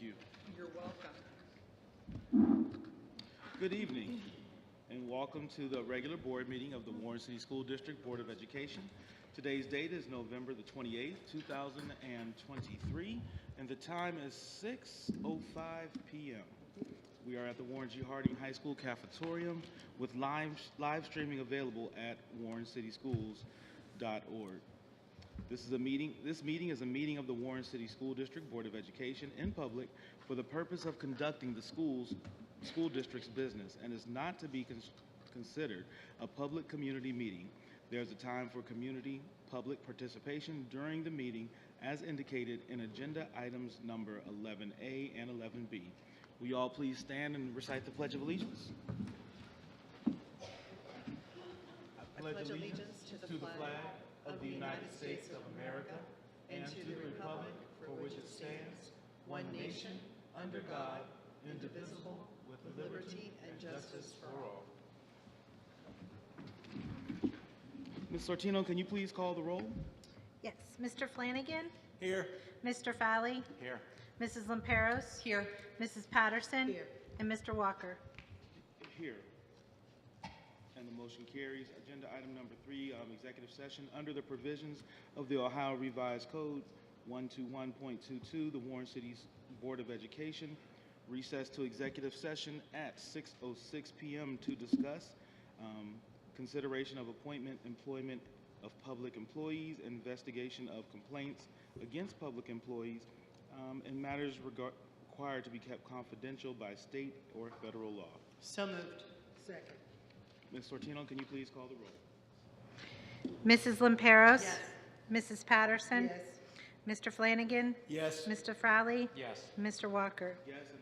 you. You're welcome. Good evening, and welcome to the regular board meeting of the Warren City School District Board of Education. Today's date is November the 28th, 2023, and the time is 6:05 p.m. We are at the Warren G. Harding High School cafetorium with live streaming available at warrencityschools.org. This meeting is a meeting of the Warren City School District Board of Education in public for the purpose of conducting the school district's business and is not to be considered a public community meeting. There's a time for community public participation during the meeting as indicated in agenda items number 11A and 11B. Will you all please stand and recite the Pledge of Allegiance? I pledge allegiance to the flag of the United States of America and to the republic for which it stands, one nation, under God, indivisible, with liberty and justice for all. Ms. Sortino, can you please call the roll? Yes. Mr. Flanagan? Here. Mr. Fowley? Here. Mrs. Lamperos? Here. Mrs. Patterson? Here. And Mr. Walker? Here. And the motion carries. Agenda item number 3, executive session. Under the provisions of the Ohio Revised Code 121.22, the Warren City Board of Education recessed to executive session at 6:06 p.m. to discuss consideration of appointment, employment of public employees, investigation of complaints against public employees, and matters required to be kept confidential by state or federal law. So moved. Second. Ms. Sortino, can you please call the roll? Mrs. Lamperos? Yes. Mrs. Patterson? Yes. Mr. Flanagan? Yes. Mr. Fowley? Yes. Mr. Walker? Yes, and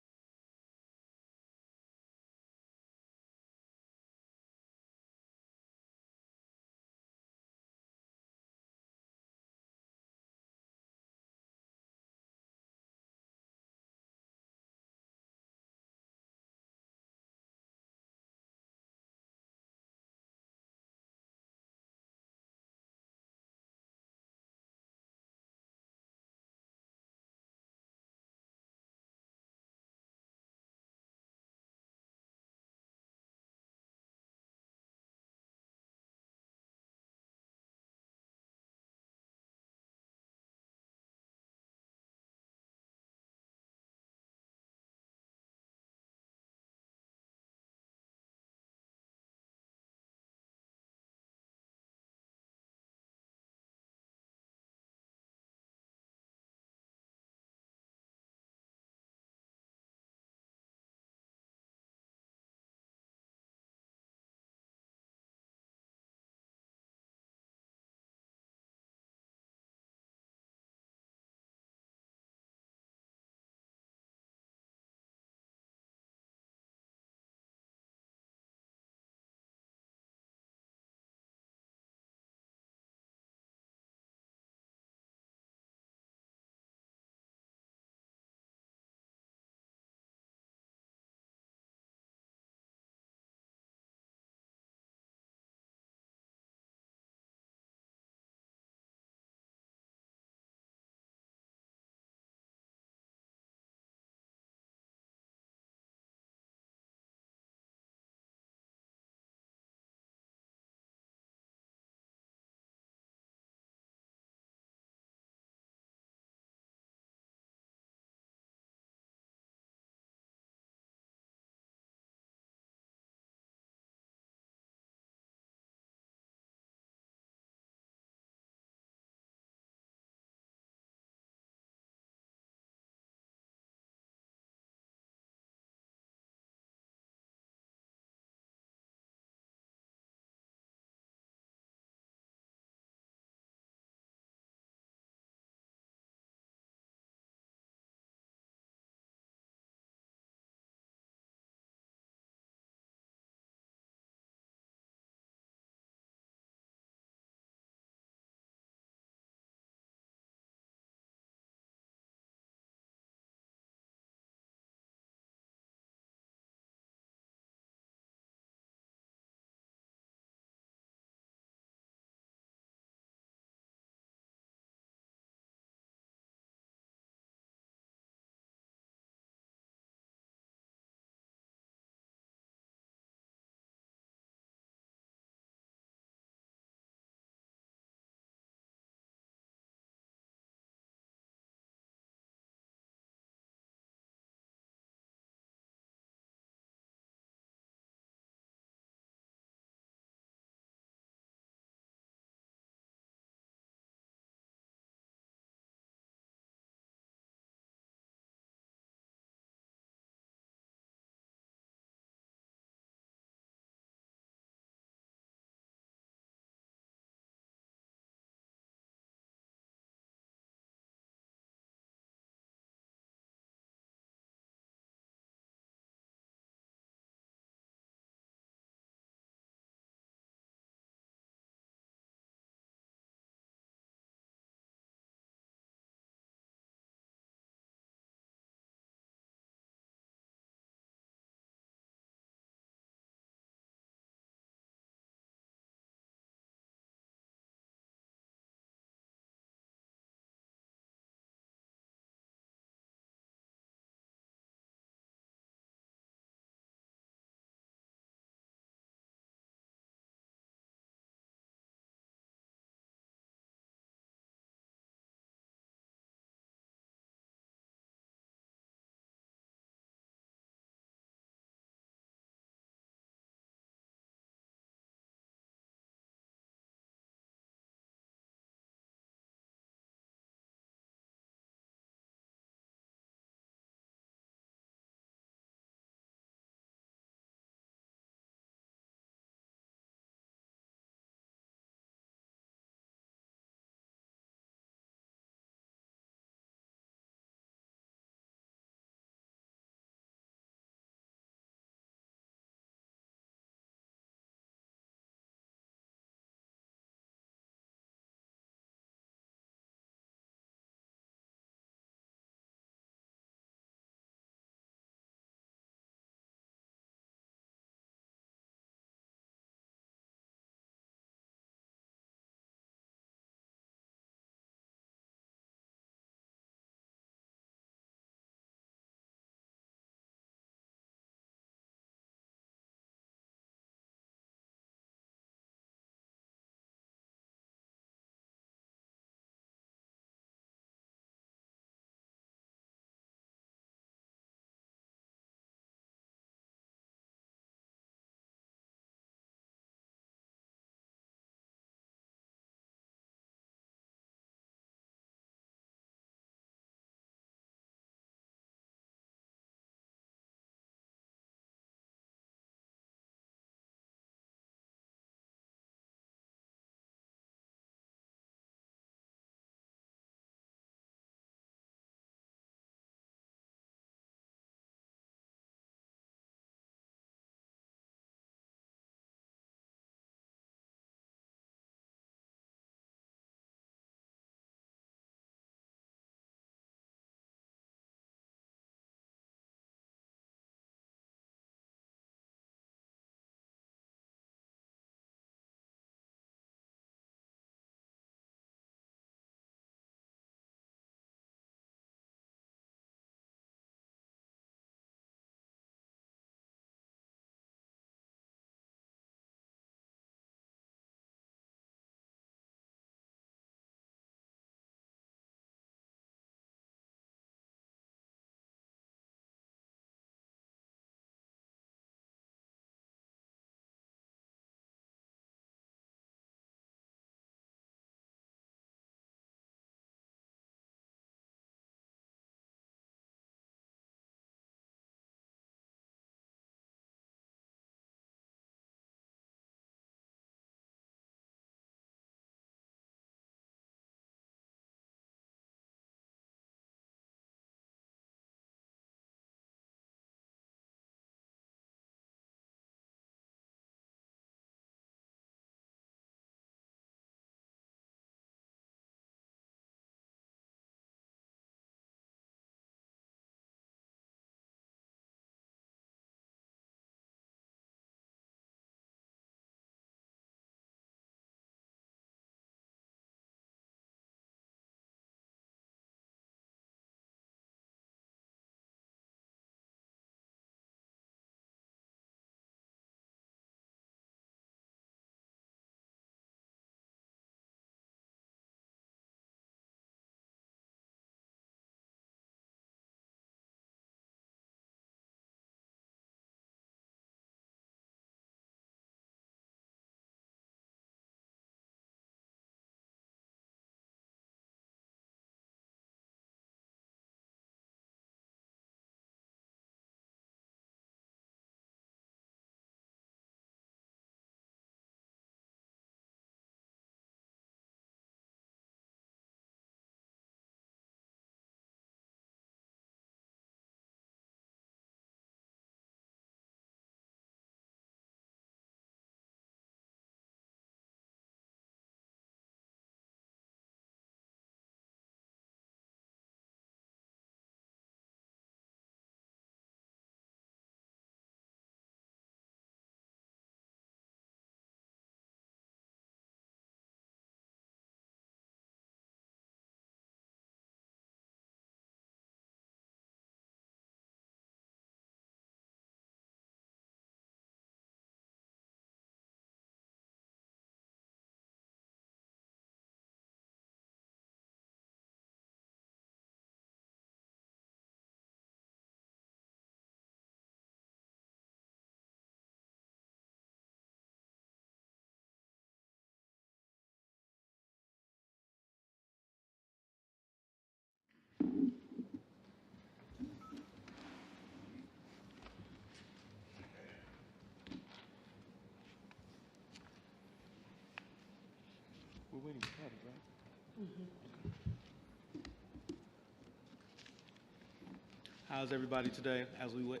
How's everybody today as we wait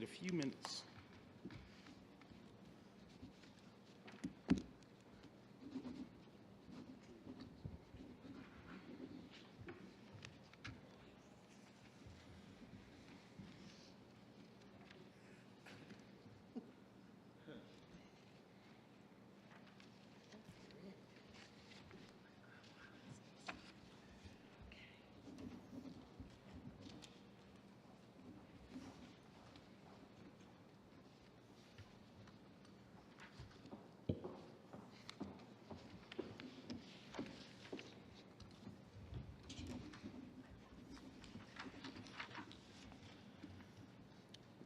a few minutes?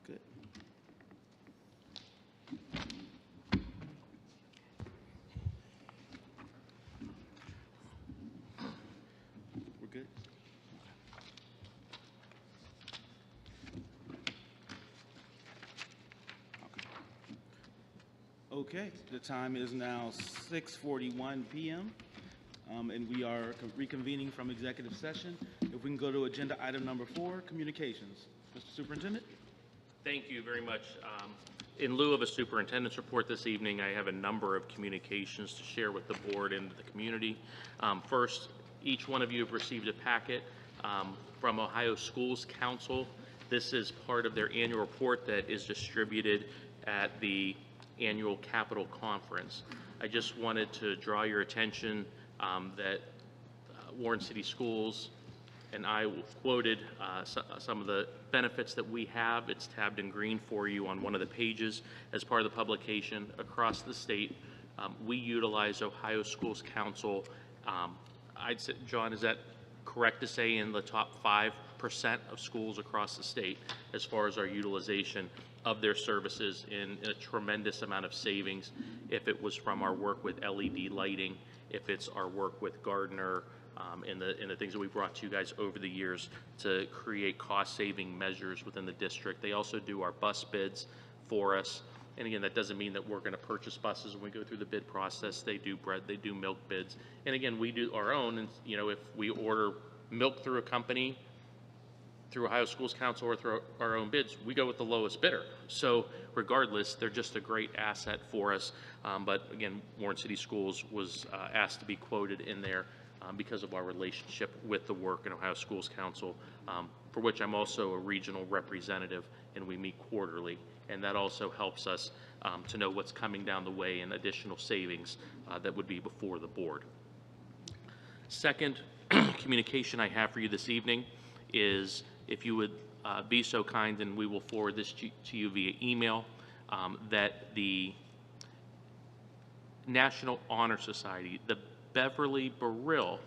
Good. We're good? Okay, the time is now 6:41 p.m. And we are reconvening from executive session. If we can go to agenda item number 4, communications. Mr. Superintendent? Thank you very much. In lieu of a superintendent's report this evening, I have a number of communications to share with the board and the community. First, each one of you have received a packet from Ohio Schools Council. This is part of their annual report that is distributed at the annual Capitol Conference. I just wanted to draw your attention that Warren City Schools and I quoted some of the benefits that we have. It's tabbed in green for you on one of the pages as part of the publication. Across the state, we utilize Ohio Schools Council. I'd say, John, is that correct to say in the top 5% of schools across the state as far as our utilization of their services in a tremendous amount of savings if it was from our work with LED lighting, if it's our work with Gardner, and the things that we brought to you guys over the years to create cost-saving measures within the district. They also do our bus bids for us. And again, that doesn't mean that we're going to purchase buses when we go through the bid process. They do bread, they do milk bids. And again, we do our own. And, you know, if we order milk through a company, through Ohio Schools Council or through our own bids, we go with the lowest bidder. So regardless, they're just a great asset for us. But again, Warren City Schools was asked to be quoted in there because of our relationship with the work in Ohio Schools Council, for which I'm also a regional representative, and we meet quarterly. And that also helps us to know what's coming down the way and additional savings that would be before the board. Second communication I have for you this evening is if you would be so kind, and we will forward this to you via email, that the National Honor Society, the Beverly Burrill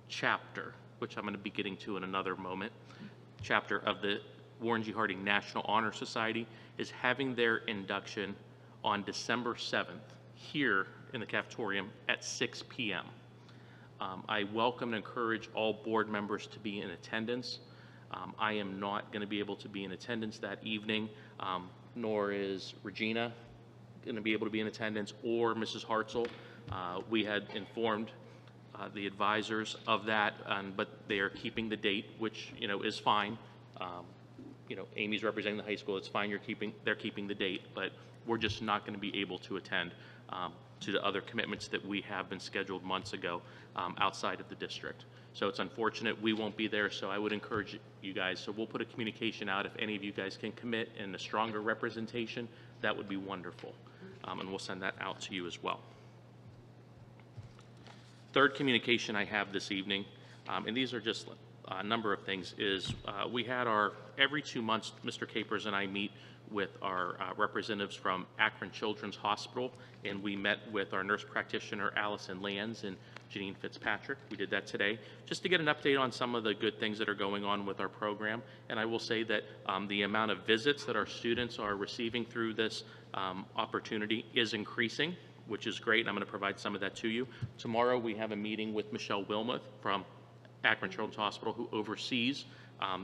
chapter, which I'm going to be getting to in another moment, chapter of the Warren G. Harding National Honor Society, is having their induction on December 7th here in the cafetorium at 6 p.m. I welcome and encourage all board members to be in attendance. I am not going to be able to be in attendance that evening, nor is Regina going to be able to be in attendance, or Mrs. Hartzell. We had informed the advisors of that, but they are keeping the date, which, you know, is fine. You know, Amy's representing the high school. It's fine. They're keeping the date, but we're just not going to be able to attend to the other commitments that we have been scheduled months ago outside of the district. So it's unfortunate we won't be there. So I would encourage you guys. So we'll put a communication out. If any of you guys can commit in a stronger representation, that would be wonderful, and we'll send that out to you as well. Third communication I have this evening, and these are just a number of things, is we had our, every 2 months, Mr. Capers and I meet with our representatives from Akron Children's Hospital, and we met with our nurse practitioner, Allison Lands, and Janine Fitzpatrick. We did that today, just to get an update on some of the good things that are going on with our program. And I will say that the amount of visits that our students are receiving through this opportunity is increasing, which is great. I'm going to provide some of that to you. Tomorrow we have a meeting with Michelle Wilmoth from Akron Children's Hospital, who oversees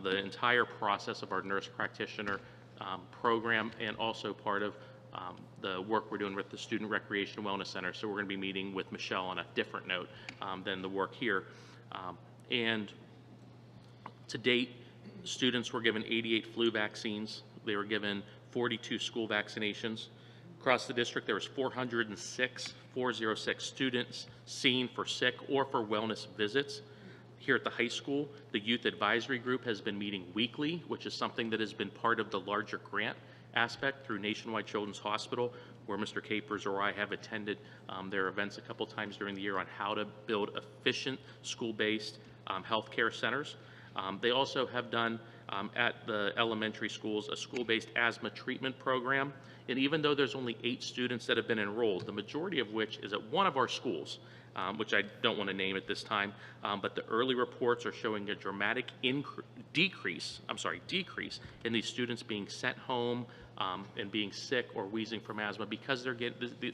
the entire process of our nurse practitioner program, and also part of the work we're doing with the Student Recreation and Wellness Center. So we're going to be meeting with Michelle on a different note than the work here. And to date, Students were given 88 flu vaccines. They were given 42 school vaccinations. Across the district, there was 406 students seen for sick or for wellness visits. Here at the high school, the Youth Advisory Group has been meeting weekly, which is something that has been part of the larger grant aspect through Nationwide Children's Hospital, where Mr. Capers or I have attended their events a couple times during the year on how to build efficient school-based healthcare centers. They also have done at the elementary schools a school-based asthma treatment program. And even though there's only 8 students that have been enrolled, the majority of which is at one of our schools, which I don't want to name at this time, but the early reports are showing a dramatic decrease in these students being sent home and being sick or wheezing from asthma because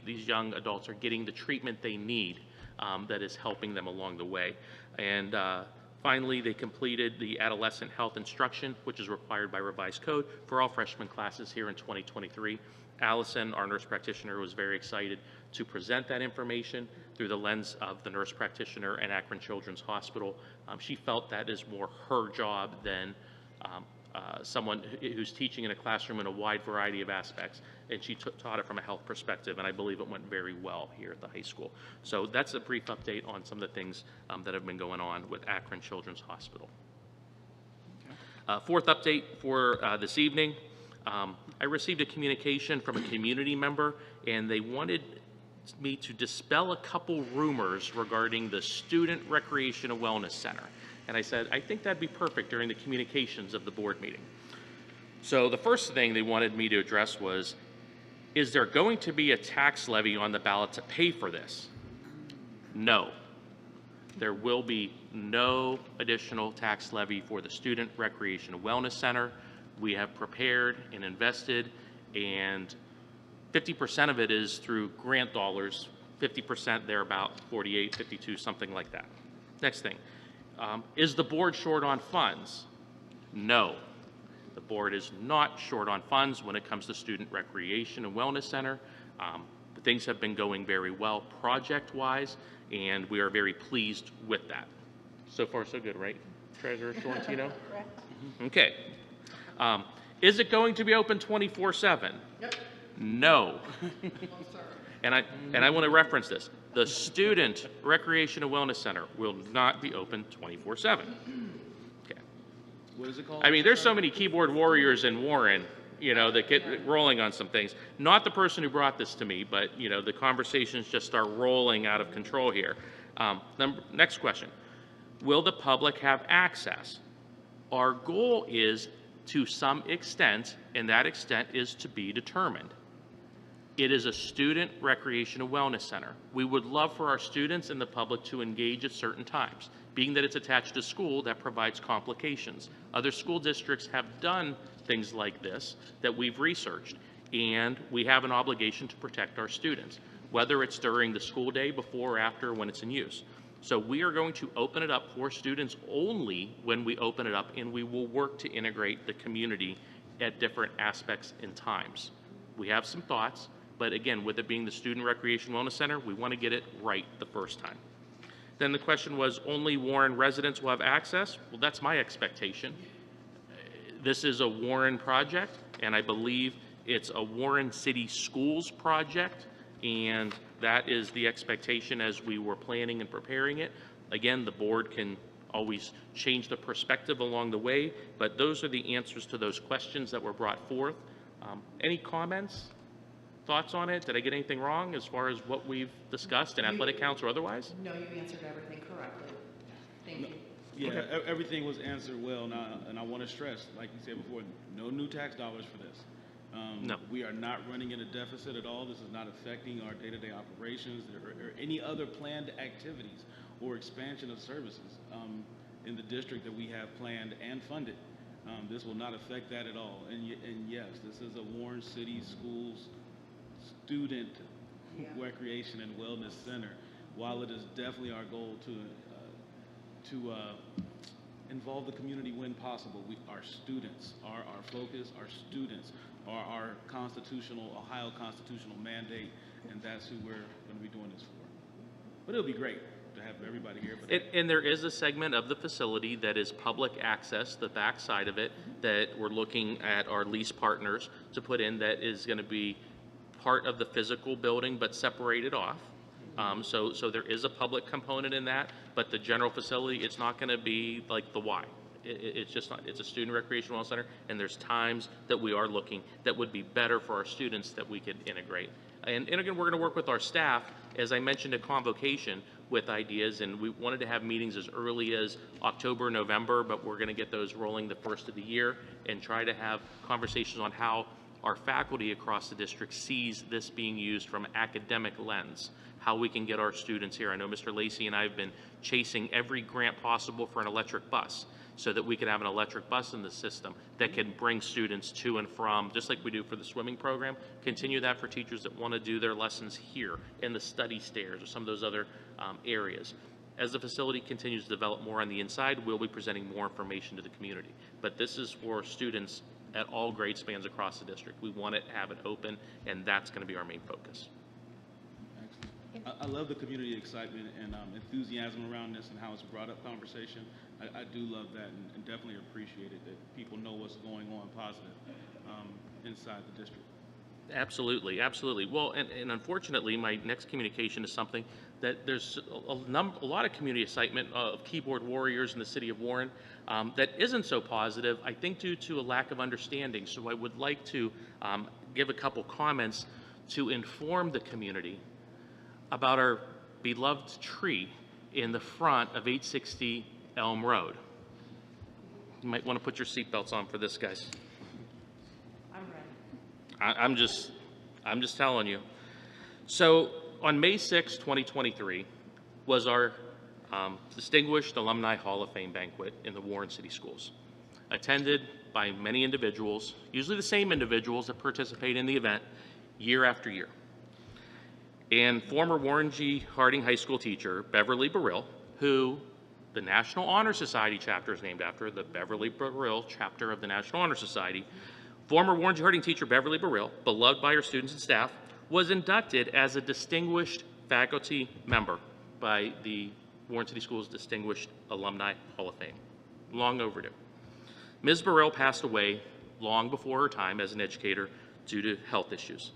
these young adults are getting the treatment they need that is helping them along the way. And finally, they completed the adolescent health instruction, which is required by revised code for all freshman classes here in 2023. Allison, our nurse practitioner, was very excited to present that information through the lens of the nurse practitioner and Akron Children's Hospital. She felt that is more her job than someone who's teaching in a classroom in a wide variety of aspects, and she taught it from a health perspective, and I believe it went very well here at the high school. So that's a brief update on some of the things that have been going on with Akron Children's Hospital. Fourth update for this evening, I received a communication from a community member, and they wanted me to dispel a couple rumors regarding the Student Recreation and Wellness Center. And I said, I think that'd be perfect during the communications of the board meeting. So the first thing they wanted me to address was, is there going to be a tax levy on the ballot to pay for this? No. There will be no additional tax levy for the Student Recreation and Wellness Center. We have prepared and invested, and 50% of it is through grant dollars, 50% they're about 48, 52, something like that. Next thing. Is the board short on funds? No. The board is not short on funds when it comes to Student Recreation and Wellness Center. Things have been going very well project-wise, and we are very pleased with that. So far, so good, right, Treasurer Sorrentino? Correct. Okay. Is it going to be open 24/7? Yep. No. And I want to reference this. The Student Recreation and Wellness Center will not be open 24/7. Okay. What is it called? I mean, there's so many keyboard warriors in Warren, that get rolling on some things. Not the person who brought this to me, but, the conversations just start rolling out of control here. Next question. Will the public have access? Our goal is to some extent, and that extent is to be determined. It is a Student Recreation and Wellness Center. We would love for our students and the public to engage at certain times. Being that it's attached to school, that provides complications. Other school districts have done things like this that we've researched, and we have an obligation to protect our students, whether it's during the school day, before or after, when it's in use. So we are going to open it up for students only when we open it up, and we will work to integrate the community at different aspects and times. We have some thoughts. But again, with it being the Student Recreation Wellness Center, we want to get it right the first time. Then the question was, only Warren residents will have access? Well, that's my expectation. This is a Warren project, and I believe it's a Warren City Schools project, and that is the expectation as we were planning and preparing it. Again, the board can always change the perspective along the way, but those are the answers to those questions that were brought forth. Any comments? Thoughts on it? Did I get anything wrong as far as what we've discussed in athletic counts or otherwise? No, you answered everything correctly. Thank you. Yeah, Okay. everything was answered well, and I want to stress, like you said before, no new tax dollars for this. No. We are not running in a deficit at all. This is not affecting our day-to-day operations or any other planned activities or expansion of services in the district that we have planned and funded. This will not affect that at all. And yes, this is a Warren City Schools Student Recreation and Wellness Center. While it is definitely our goal to involve the community when possible, our students are our focus. Our students are our Ohio constitutional mandate, and that's who we're going to be doing this for. But it'll be great. to have everybody here, but And there is a segment of the facility that is public access, the back side of it, that we're looking at our lease partners to put in that is going to be part of the physical building but separated off. So there is a public component in that, but the general facility, it's not going to be like the Y. It's just not, it's a student recreation wellness center, and there's times that we are looking that would be better for our students that we could integrate. And again, we're going to work with our staff, as I mentioned at convocation, with ideas, and we wanted to have meetings as early as October, November, but we're going to get those rolling the first of the year and try to have conversations on how our faculty across the district sees this being used from an academic lens, how we can get our students here. I know Mr. Lacey and I have been chasing every grant possible for an electric bus so that we could have an electric bus in the system that can bring students to and from, just like we do for the swimming program, continue that for teachers that want to do their lessons here in the study stairs or some of those other areas. As the facility continues to develop more on the inside, we'll be presenting more information to the community. But this is for students at all grade spans across the district. We want to have it open, and that's going to be our main focus. I love the community excitement and enthusiasm around this and how it's brought up conversation. I do love that and definitely appreciate it that people know what's going on positive inside the district. Absolutely, absolutely. Well, and unfortunately, my next communication is something that there's a lot of community excitement of keyboard warriors in the city of Warren that isn't so positive, I think due to a lack of understanding. So I would like to give a couple comments to inform the community about our beloved tree in the front of 860 Elm Road. You might want to put your seatbelts on for this, guys. I'm ready. I'm just telling you. So on May 6, 2023 was our Distinguished Alumni Hall of Fame banquet in the Warren City Schools, attended by many individuals, usually the same individuals that participate in the event year after year. And former Warren G. Harding High School teacher, Beverly Burrill, who the National Honor Society chapter is named after, the Beverly Burrill chapter of the National Honor Society. Former Warren G. Harding teacher Beverly Burrill, beloved by her students and staff, was inducted as a distinguished faculty member by the Warren City Schools Distinguished Alumni Hall of Fame. Long overdue. Ms. Burrill passed away long before her time as an educator due to health issues.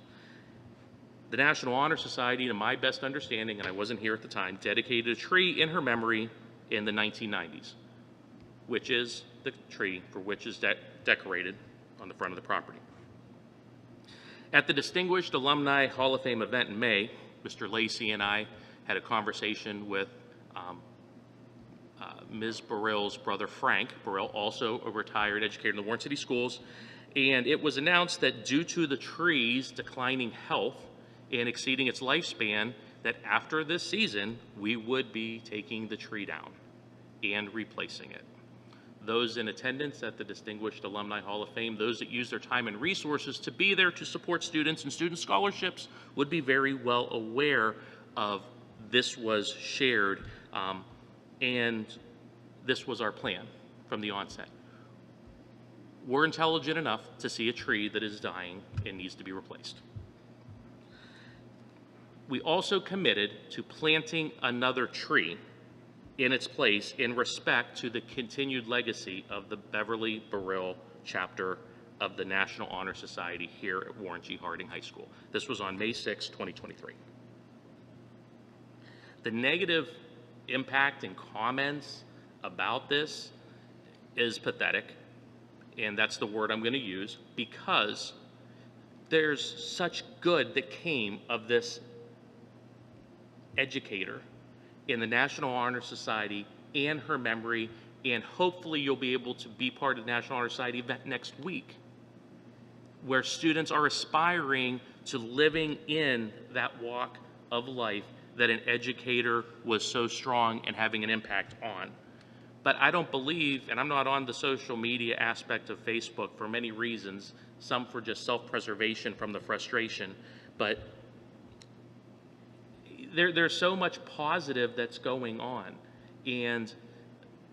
The National Honor Society, to my best understanding, and I wasn't here at the time, dedicated a tree in her memory in the 1990s, which is the tree for which is decorated on the front of the property. At the Distinguished Alumni Hall of Fame event in May, Mr. Lacey and I had a conversation with Ms. Burrill's brother, Frank Burrill, also a retired educator in the Warren City Schools, and it was announced that due to the tree's declining health and exceeding its lifespan, that after this season, we would be taking the tree down and replacing it. Those in attendance at the Distinguished Alumni Hall of Fame, those that use their time and resources to be there to support students and student scholarships would be very well aware of this was shared, and this was our plan from the onset. We're intelligent enough to see a tree that is dying and needs to be replaced. We also committed to planting another tree in its place in respect to the continued legacy of the Beverly Burrill chapter of the National Honor Society here at Warren G. Harding High School. This was on May 6, 2023. The negative impact and comments about this is pathetic, and that's the word I'm going to use, because there's such good that came of this educator in the National Honor Society and her memory, and hopefully you'll be able to be part of the National Honor Society event next week, where students are aspiring to living in that walk of life that an educator was so strong and having an impact on. But I don't believe, and I'm not on the social media aspect of Facebook for many reasons, some for just self-preservation from the frustration, but there's so much positive that's going on, and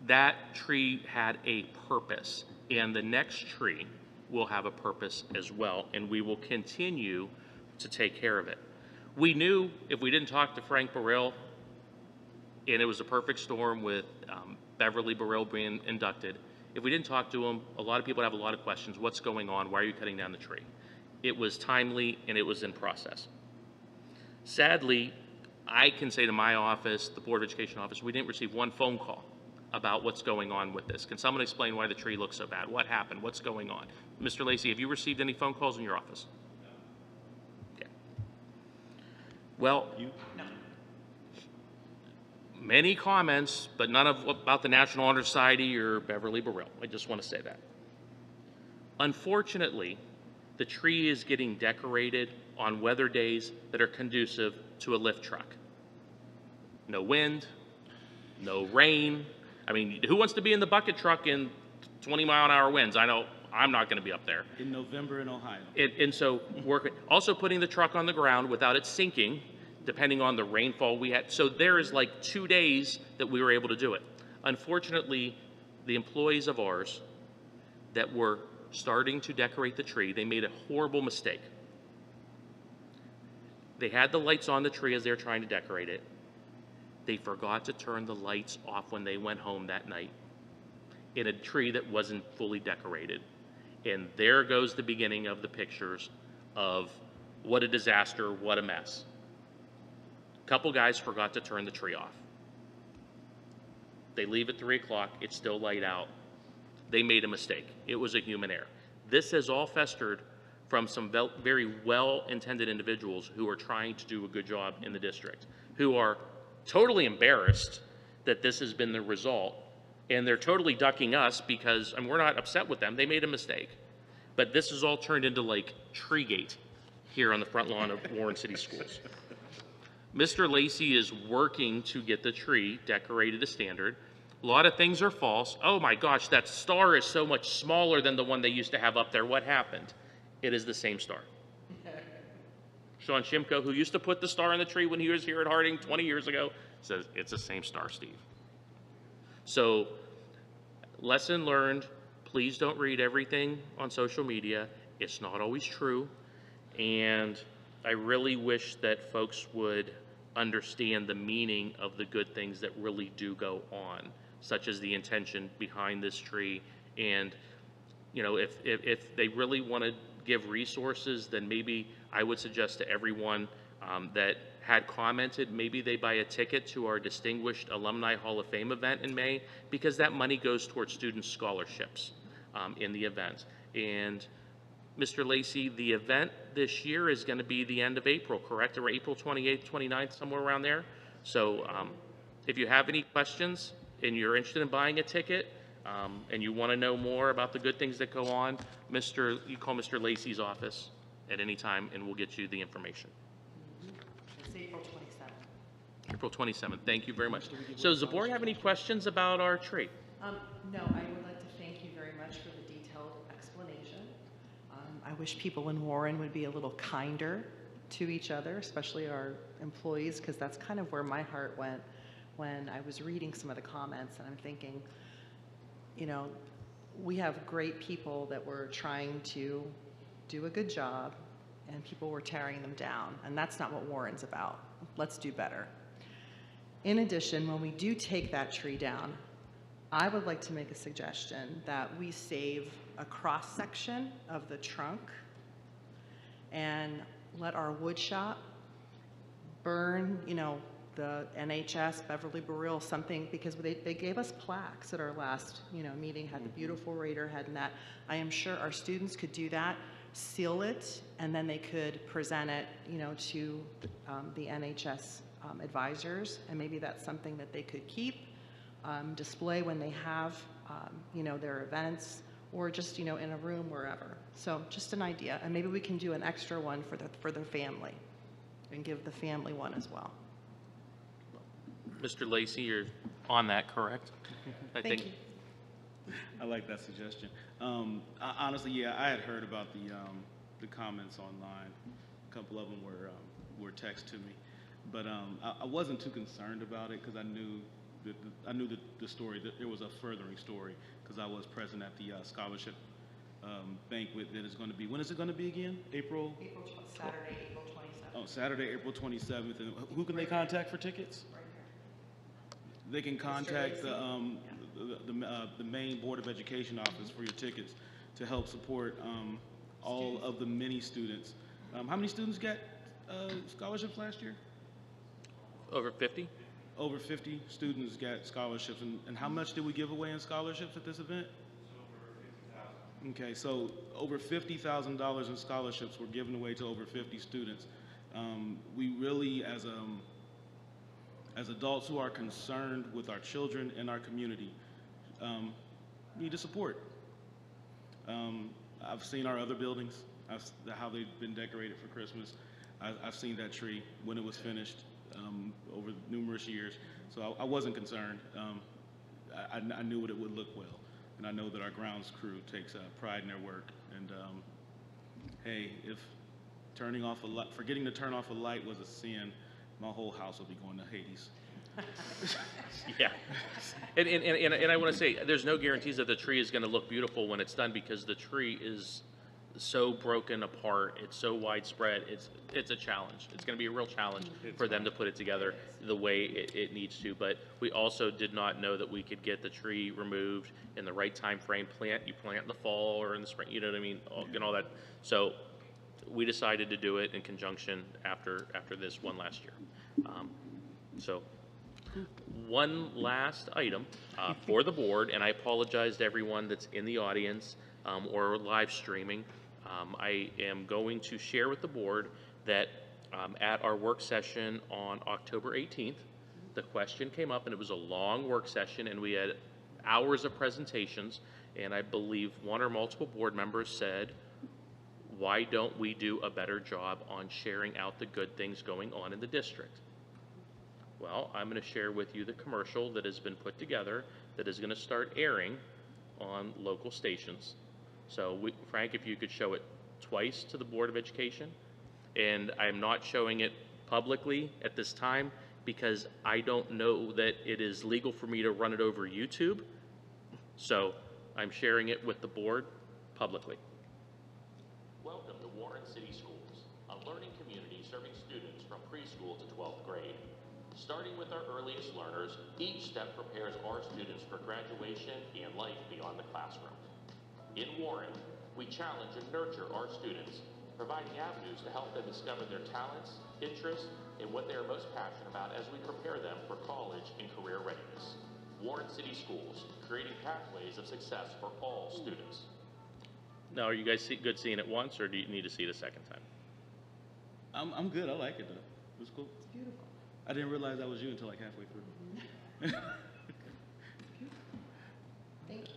that tree had a purpose, and the next tree will have a purpose as well, and we will continue to take care of it. We knew if we didn't talk to Frank Burrill and it was a perfect storm with Beverly Burrell being inducted. If we didn't talk to him, a lot of people have a lot of questions. What's going on? Why are you cutting down the tree? It was timely and it was in process. Sadly, I can say to my office, the Board of Education office, we didn't receive one phone call about what's going on with this. Can someone explain why the tree looks so bad? What happened? What's going on? Mr. Lacy, have you received any phone calls in your office? Okay. Well, many comments, but none of about the National Honor Society or Beverly Burrell. I just want to say that. Unfortunately, the tree is getting decorated on weather days that are conducive to a lift truck. No wind, no rain. I mean, who wants to be in the bucket truck in 20-mile-an-hour winds? I know I'm not going to be up there. In November in Ohio. And so also putting the truck on the ground without it sinking, depending on the rainfall we had. So there is like 2 days that we were able to do it. Unfortunately, the employees of ours that were starting to decorate the tree, they made a horrible mistake. They had the lights on the tree as they were trying to decorate it. They forgot to turn the lights off when they went home that night in a tree that wasn't fully decorated. And there goes the beginning of the pictures of what a disaster, what a mess. A couple guys forgot to turn the tree off. They leave at 3 o'clock, it's still light out. They made a mistake. It was a human error. This has all festered from some very well-intended individuals who are trying to do a good job in the district, who are totally embarrassed that this has been the result, and they're totally ducking us because, and we're not upset with them, they made a mistake. But this has all turned into like Treegate here on the front lawn of Warren City Schools. Mr. Lacy is working to get the tree decorated to standard. A lot of things are false. Oh my gosh, that star is so much smaller than the one they used to have up there. What happened? It is the same star. Sean Shimko, who used to put the star on the tree when he was here at Harding 20 years ago, says it's the same star, Steve. So, lesson learned, please don't read everything on social media. It's not always true. And I really wish that folks would understand the meaning of the good things that really do go on, such as the intention behind this tree. And, you know, if they really want to give resources, then maybe I would suggest to everyone that had commented, maybe they buy a ticket to our Distinguished Alumni Hall of Fame event in May, because that money goes towards student scholarships in the event. And Mr. Lacy, the event this year is going to be the end of April, correct? Or April 28th, 29th, somewhere around there. So if you have any questions and you're interested in buying a ticket, and you want to know more about the good things that go on, you call Mr. Lacy's office at any time and we'll get you the information. It's April 27th. April 27th. Thank you very much. So does the board have any questions about our tree? No, I would like to thank you very much for the detailed explanation. I wish people in Warren would be a little kinder to each other, especially our employees, because that's kind of where my heart went when I was reading some of the comments, and I'm thinking, you know, we have great people that were trying to do a good job, and people were tearing them down, and that's not what Warren's about. Let's do better. In addition, when we do take that tree down, I would like to make a suggestion that we save a cross-section of the trunk and let our wood shop burn, you know, the NHS, Beverly Burrell, something, because they gave us plaques at our last, you know, meeting, had the beautiful Raider head and that. I am sure our students could do that, seal it, and then they could present it, you know, to the NHS advisors, and maybe that's something that they could keep, display when they have, you know, their events, or just, you know, in a room wherever. So just an idea, and maybe we can do an extra one for their family, and give the family one as well. Mr. Lacy, you're on that, correct? Thank you. I like that suggestion. Honestly, yeah, I had heard about the comments online. A couple of them were text to me, but I wasn't too concerned about it because I knew the story, that there was a furthering story, because I was present at the scholarship banquet that is going to be. When is it going to be again? Saturday, April 27th. Oh, Saturday, April 27th. And who can they contact for tickets? They can contact the main Board of Education office for your tickets to help support all of the many students. How many students got scholarships last year? Over 50? Over 50 students got scholarships. And how much did we give away in scholarships at this event? Okay, so over $50,000 in scholarships were given away to over 50 students. We really, as adults who are concerned with our children and our community, need to support. I've seen our other buildings, how they've been decorated for Christmas. I've seen that tree when it was finished over numerous years, so I wasn't concerned. I knew it would look well, and I know that our grounds crew takes pride in their work. And hey, if forgetting to turn off a light was a sin, my whole house will be going to Hades. Yeah. And I want to say, there's no guarantees that the tree is going to look beautiful when it's done, because the tree is so broken apart. It's so widespread. It's a challenge. It's going to be a real challenge for them to put it together the way it needs to. But we also did not know that we could get the tree removed in the right time frame. You plant in the fall or in the spring, you know what I mean, and all that. So we decided to do it in conjunction after this one last year. So one last item for the board, and I apologize to everyone that's in the audience or live streaming. I am going to share with the board that at our work session on October 18th, the question came up, and it was a long work session, and we had hours of presentations, and I believe one or multiple board members said, why don't we do a better job on sharing out the good things going on in the district? Well, I'm going to share with you the commercial that has been put together that is going to start airing on local stations. So Frank, if you could show it twice to the Board of Education. And I'm not showing it publicly at this time because I don't know that it is legal for me to run it over YouTube. So I'm sharing it with the board publicly. Welcome to Warren City Schools, a learning community serving students from preschool to 12th grade. Starting with our earliest learners, each step prepares our students for graduation and life beyond the classroom. In Warren, we challenge and nurture our students, providing avenues to help them discover their talents, interests, and what they are most passionate about as we prepare them for college and career readiness. Warren City Schools, creating pathways of success for all students. Now, are you guys good seeing it once, or do you need to see it a second time? I'm good. I like it though. It was cool. It's beautiful. I didn't realize that was you until like halfway through. Thank you.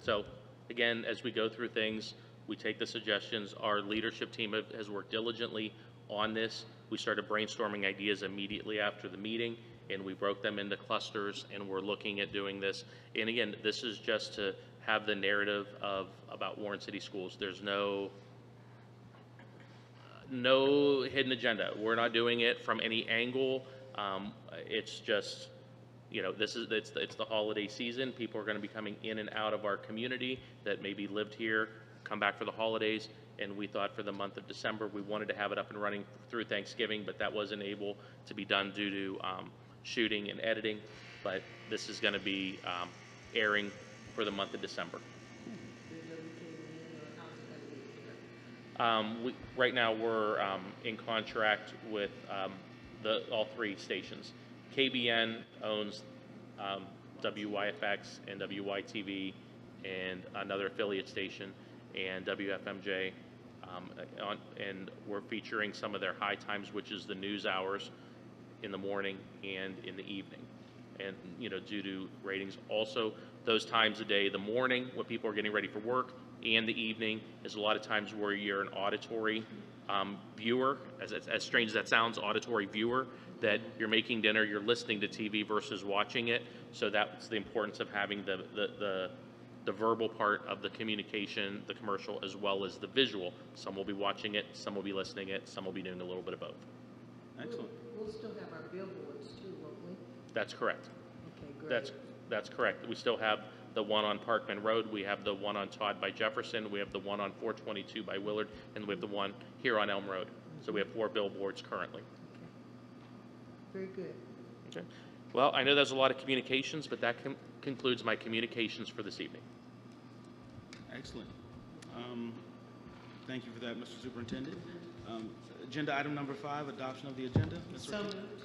So, again, as we go through things, we take the suggestions. Our leadership team has worked diligently on this. We started brainstorming ideas immediately after the meeting, and we broke them into clusters, and we're looking at doing this. And again, this is just to have the narrative about Warren City Schools. There's no hidden agenda. We're not doing it from any angle. It's just, you know, it's the holiday season. People are going to be coming in and out of our community that maybe lived here, come back for the holidays, and we thought for the month of December we wanted to have it up and running through Thanksgiving, but that wasn't able to be done due to shooting and editing. But this is going to be airing for the month of December. Right now we're in contract with all three stations. KBN owns WYFX and WYTV and another affiliate station, and WFMJ, and we're featuring some of their high times, which is the news hours in the morning and in the evening. And, you know, due to ratings, also those times of day, the morning when people are getting ready for work, and the evening is a lot of times where you're an auditory viewer, as strange as that sounds, auditory viewer, that you're making dinner, you're listening to TV versus watching it. So that's the importance of having the verbal part of the communication, the commercial, as well as the visual. Some will be watching it, some will be listening it, some will be doing a little bit of both. Excellent. We'll still have our billboards too, won't we? That's correct. Okay, great. That's correct. We still have the one on Parkman Road, we have the one on Todd by Jefferson, we have the one on 422 by Willard, and we have the one here on Elm Road. So we have 4 billboards currently. Okay. Very good. Okay. Well, I know there's a lot of communications, but that concludes my communications for this evening. Excellent. Thank you for that, Mr. Superintendent. Agenda item number 5, adoption of the agenda. Ms. So Sortino? moved.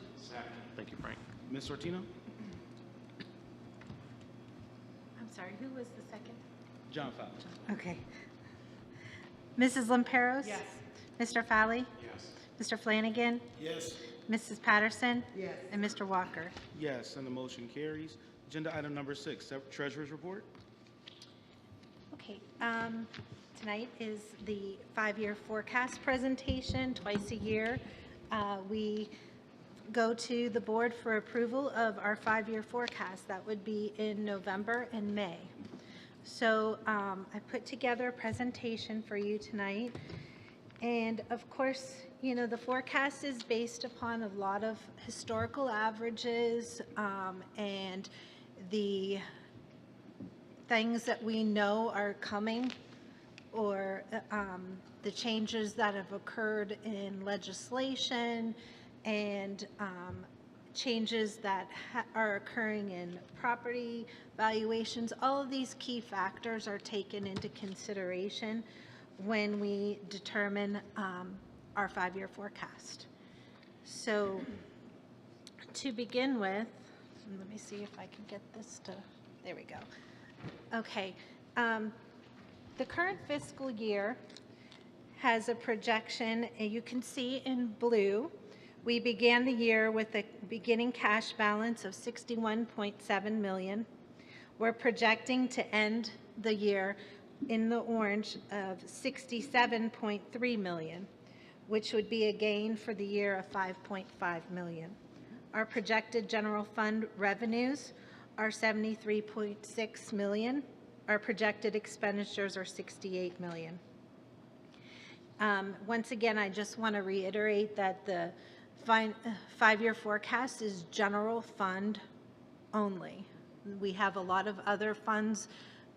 Thank you, Frank. Ms. Sortino? I'm sorry, who was the second? John Fowler. Okay. Mrs. Lamperos? Yes. Mr. Fowley? Yes. Mr. Flanagan? Yes. Mrs. Patterson? Yes. And Mr. Walker? Yes, and the motion carries. Agenda item number 6, Treasurer's Report. Okay, tonight is the 5-year forecast presentation. Twice a year, we go to the board for approval of our 5-year forecast. That would be in November and May. So I put together a presentation for you tonight. And of course, you know, the forecast is based upon a lot of historical averages and the things that we know are coming, or the changes that have occurred in legislation and changes that are occurring in property valuations. All of these key factors are taken into consideration when we determine our 5-year forecast. So to begin with, let me see if I can get this to, there we go. Okay, the current fiscal year has a projection, and you can see in blue, we began the year with a beginning cash balance of $61.7 million. We're projecting to end the year in the orange of $67.3 million, which would be a gain for the year of $5.5 million. Our projected general fund revenues are $73.6 million. Our projected expenditures are $68 million. Once again, I just want to reiterate that the 5-year forecast is general fund only. We have a lot of other funds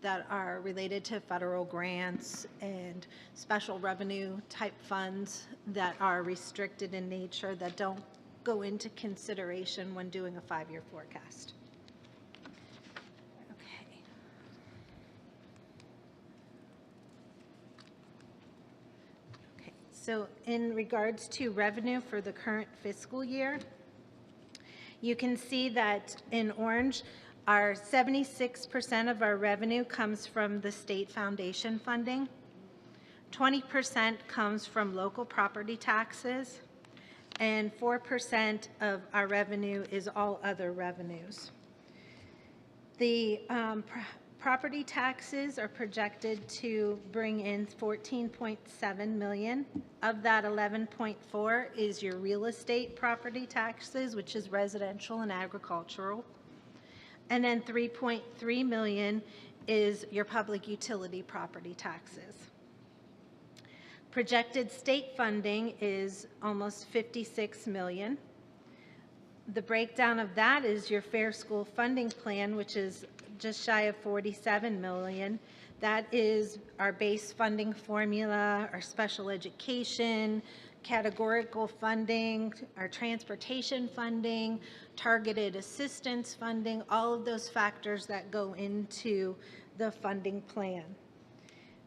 that are related to federal grants and special revenue type funds that are restricted in nature that don't go into consideration when doing a 5-year forecast. Okay. Okay, so in regards to revenue for the current fiscal year, you can see that in orange, our 76% of our revenue comes from the state foundation funding. 20% comes from local property taxes, and 4% of our revenue is all other revenues. The property taxes are projected to bring in $14.7 million. Of that, 11.4 is your real estate property taxes, which is residential and agricultural. And then 3.3 million is your public utility property taxes. Projected state funding is almost 56 million. The breakdown of that is your Fair School Funding Plan, which is just shy of 47 million. That is our base funding formula, our special education, categorical funding, our transportation funding, targeted assistance funding, all of those factors that go into the funding plan.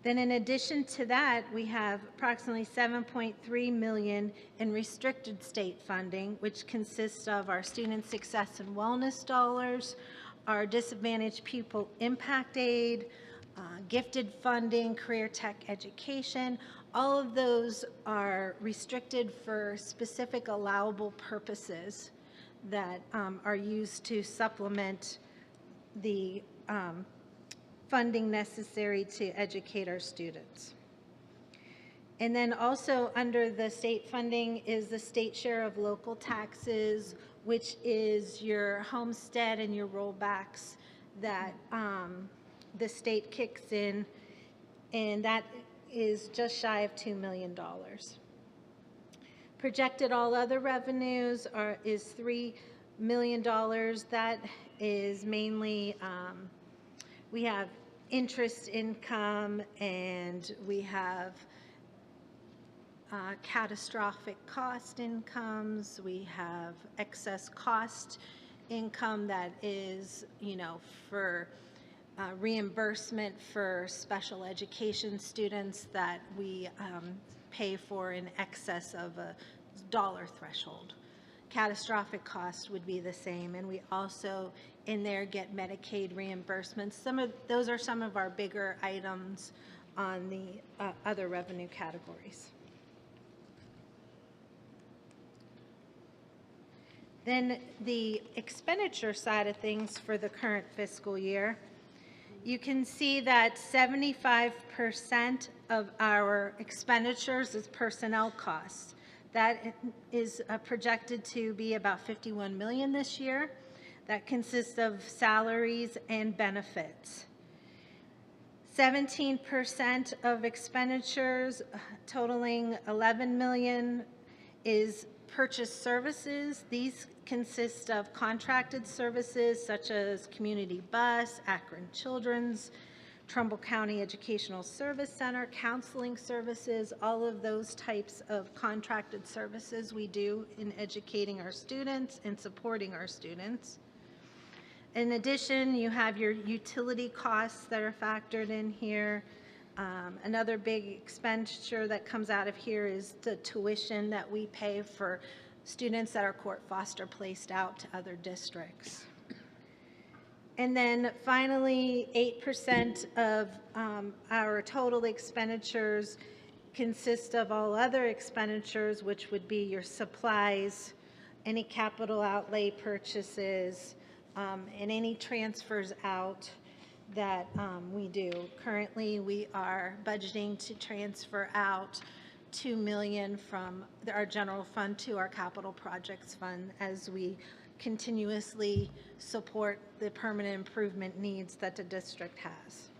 Then in addition to that, we have approximately 7.3 million in restricted state funding, which consists of our student success and wellness dollars, our disadvantaged pupil impact aid, gifted funding, career tech education. All of those are restricted for specific allowable purposes that are used to supplement the funding necessary to educate our students. And then also under the state funding is the state share of local taxes, which is your homestead and your rollbacks that the state kicks in, and that is just shy of $2 million. Projected all other revenues is $3 million. That is mainly, we have interest income, and we have catastrophic cost incomes, we have excess cost income that is, for reimbursement for special education students that we pay for in excess of a dollar threshold. Catastrophic cost would be the same, and we also in there get Medicaid reimbursements. Those are some of our bigger items on the other revenue categories. Then the expenditure side of things for the current fiscal year, you can see that 75% of our expenditures is personnel costs. That is projected to be about 51 million this year. That consists of salaries and benefits. 17% of expenditures totaling 11 million is purchased services. These consist of contracted services such as Community Bus, Akron Children's, Trumbull County Educational Service Center, counseling services, all of those types of contracted services we do in educating our students and supporting our students. In addition, you have your utility costs that are factored in here. Another big expenditure that comes out of here is the tuition that we pay for students that are court foster placed out to other districts. And then finally, 8% of our total expenditures consist of all other expenditures, which would be your supplies, any capital outlay purchases, and any transfers out that we do. Currently, we are budgeting to transfer out $2 million from our general fund to our capital projects fund as we continuously support the permanent improvement needs that the district has.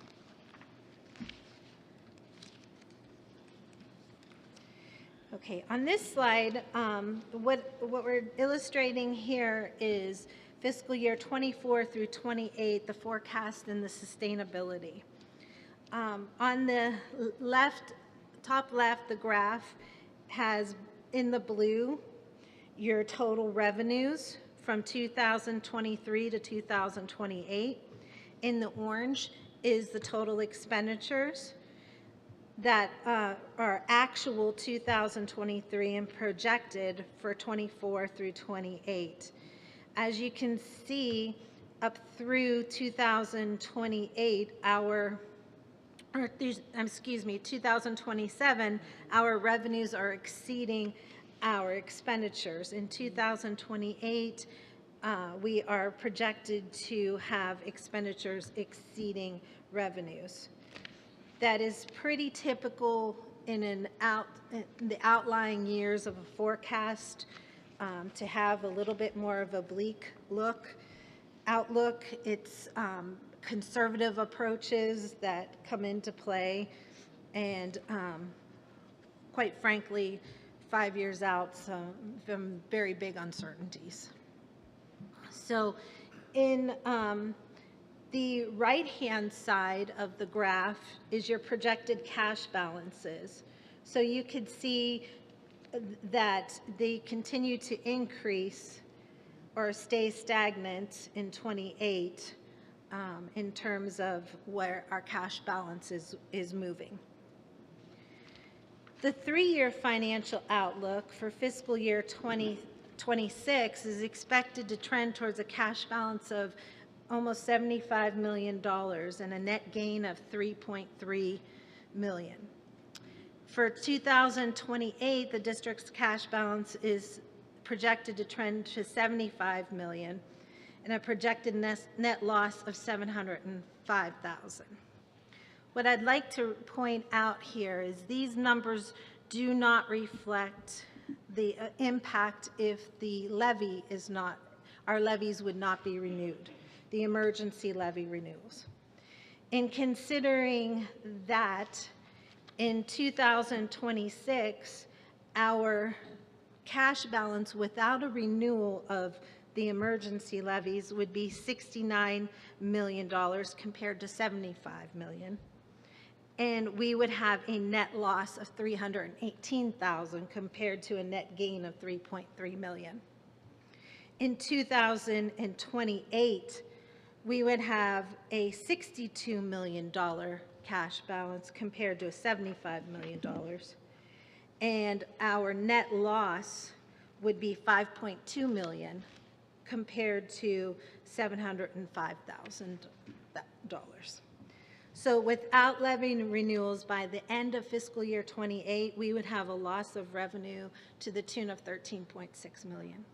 Okay, on this slide, what we're illustrating here is fiscal year 24 through 28, the forecast and the sustainability. On the left, top left, the graph has in the blue your total revenues from 2023 to 2028. In the orange is the total expenditures that are actual 2023 and projected for 24 through 28. As you can see, up through 2028, 2027, our revenues are exceeding our expenditures. In 2028, we are projected to have expenditures exceeding revenues. That is pretty typical in the outlying years of a forecast. To have a little bit more of a bleak outlook. It's conservative approaches that come into play, and quite frankly, 5 years out, some very big uncertainties. So in the right-hand side of the graph is your projected cash balances. So you could see that they continue to increase or stay stagnant in 28 in terms of where our cash balance is moving. The 3-year financial outlook for fiscal year 2026 is expected to trend towards a cash balance of almost $75 million and a net gain of $3.3 million. For 2028, the district's cash balance is projected to trend to $75 million and a projected net loss of $705,000. What I'd like to point out here is these numbers do not reflect the impact if the levy is not, our levies would not be renewed, the emergency levy renewals. In considering that, in 2026, our cash balance without a renewal of the emergency levies would be $69 million compared to $75 million. And we would have a net loss of $318,000 compared to a net gain of $3.3 million. In 2028, we would have a $62 million cash balance compared to a $75 million. And our net loss would be $5.2 million compared to $705,000. So without levying renewals, by the end of fiscal year 28, we would have a loss of revenue to the tune of $13.6 million.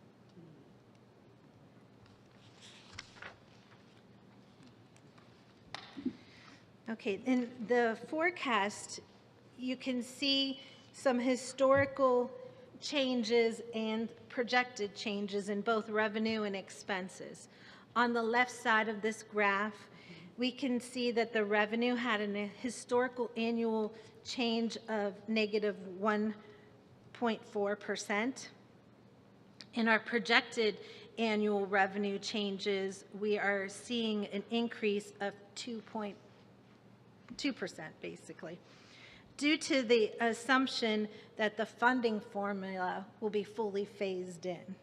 Okay, in the forecast, you can see some historical changes and projected changes in both revenue and expenses. On the left side of this graph, we can see that the revenue had a historical annual change of negative 1.4%. In our projected annual revenue changes, we are seeing an increase of 2.2%, basically, due to the assumption that the funding formula will be fully phased in.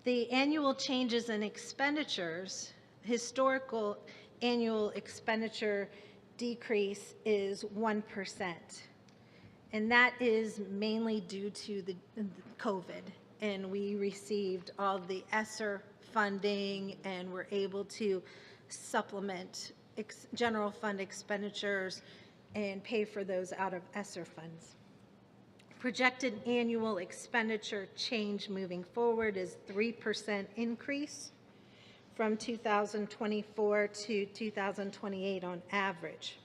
The annual changes in expenditures, historical annual expenditure decrease is 1%. And that is mainly due to the COVID. And we received all the ESSER funding and were able to supplement general fund expenditures and pay for those out of ESSER funds. Projected annual expenditure change moving forward is 3% increase from 2024 to 2028 on average.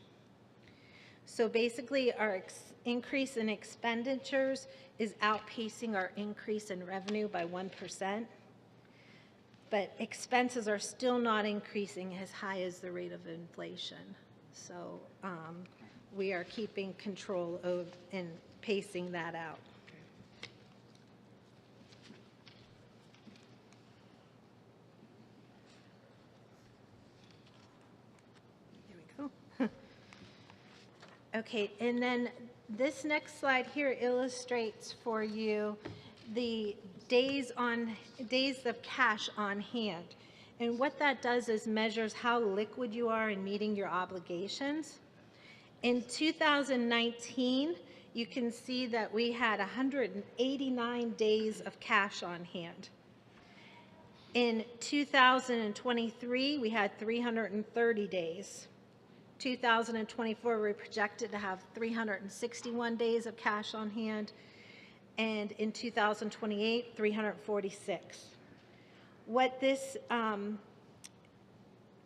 So basically our increase in expenditures is outpacing our increase in revenue by 1%, but expenses are still not increasing as high as the rate of inflation. So we are keeping control of and pacing that out. There we go. Okay, and then this next slide here illustrates for you the days of cash on hand. And what that does is measures how liquid you are in meeting your obligations. In 2019, you can see that we had 189 days of cash on hand. In 2023, we had 330 days. 2024, we're projected to have 361 days of cash on hand. And in 2028, 346. What this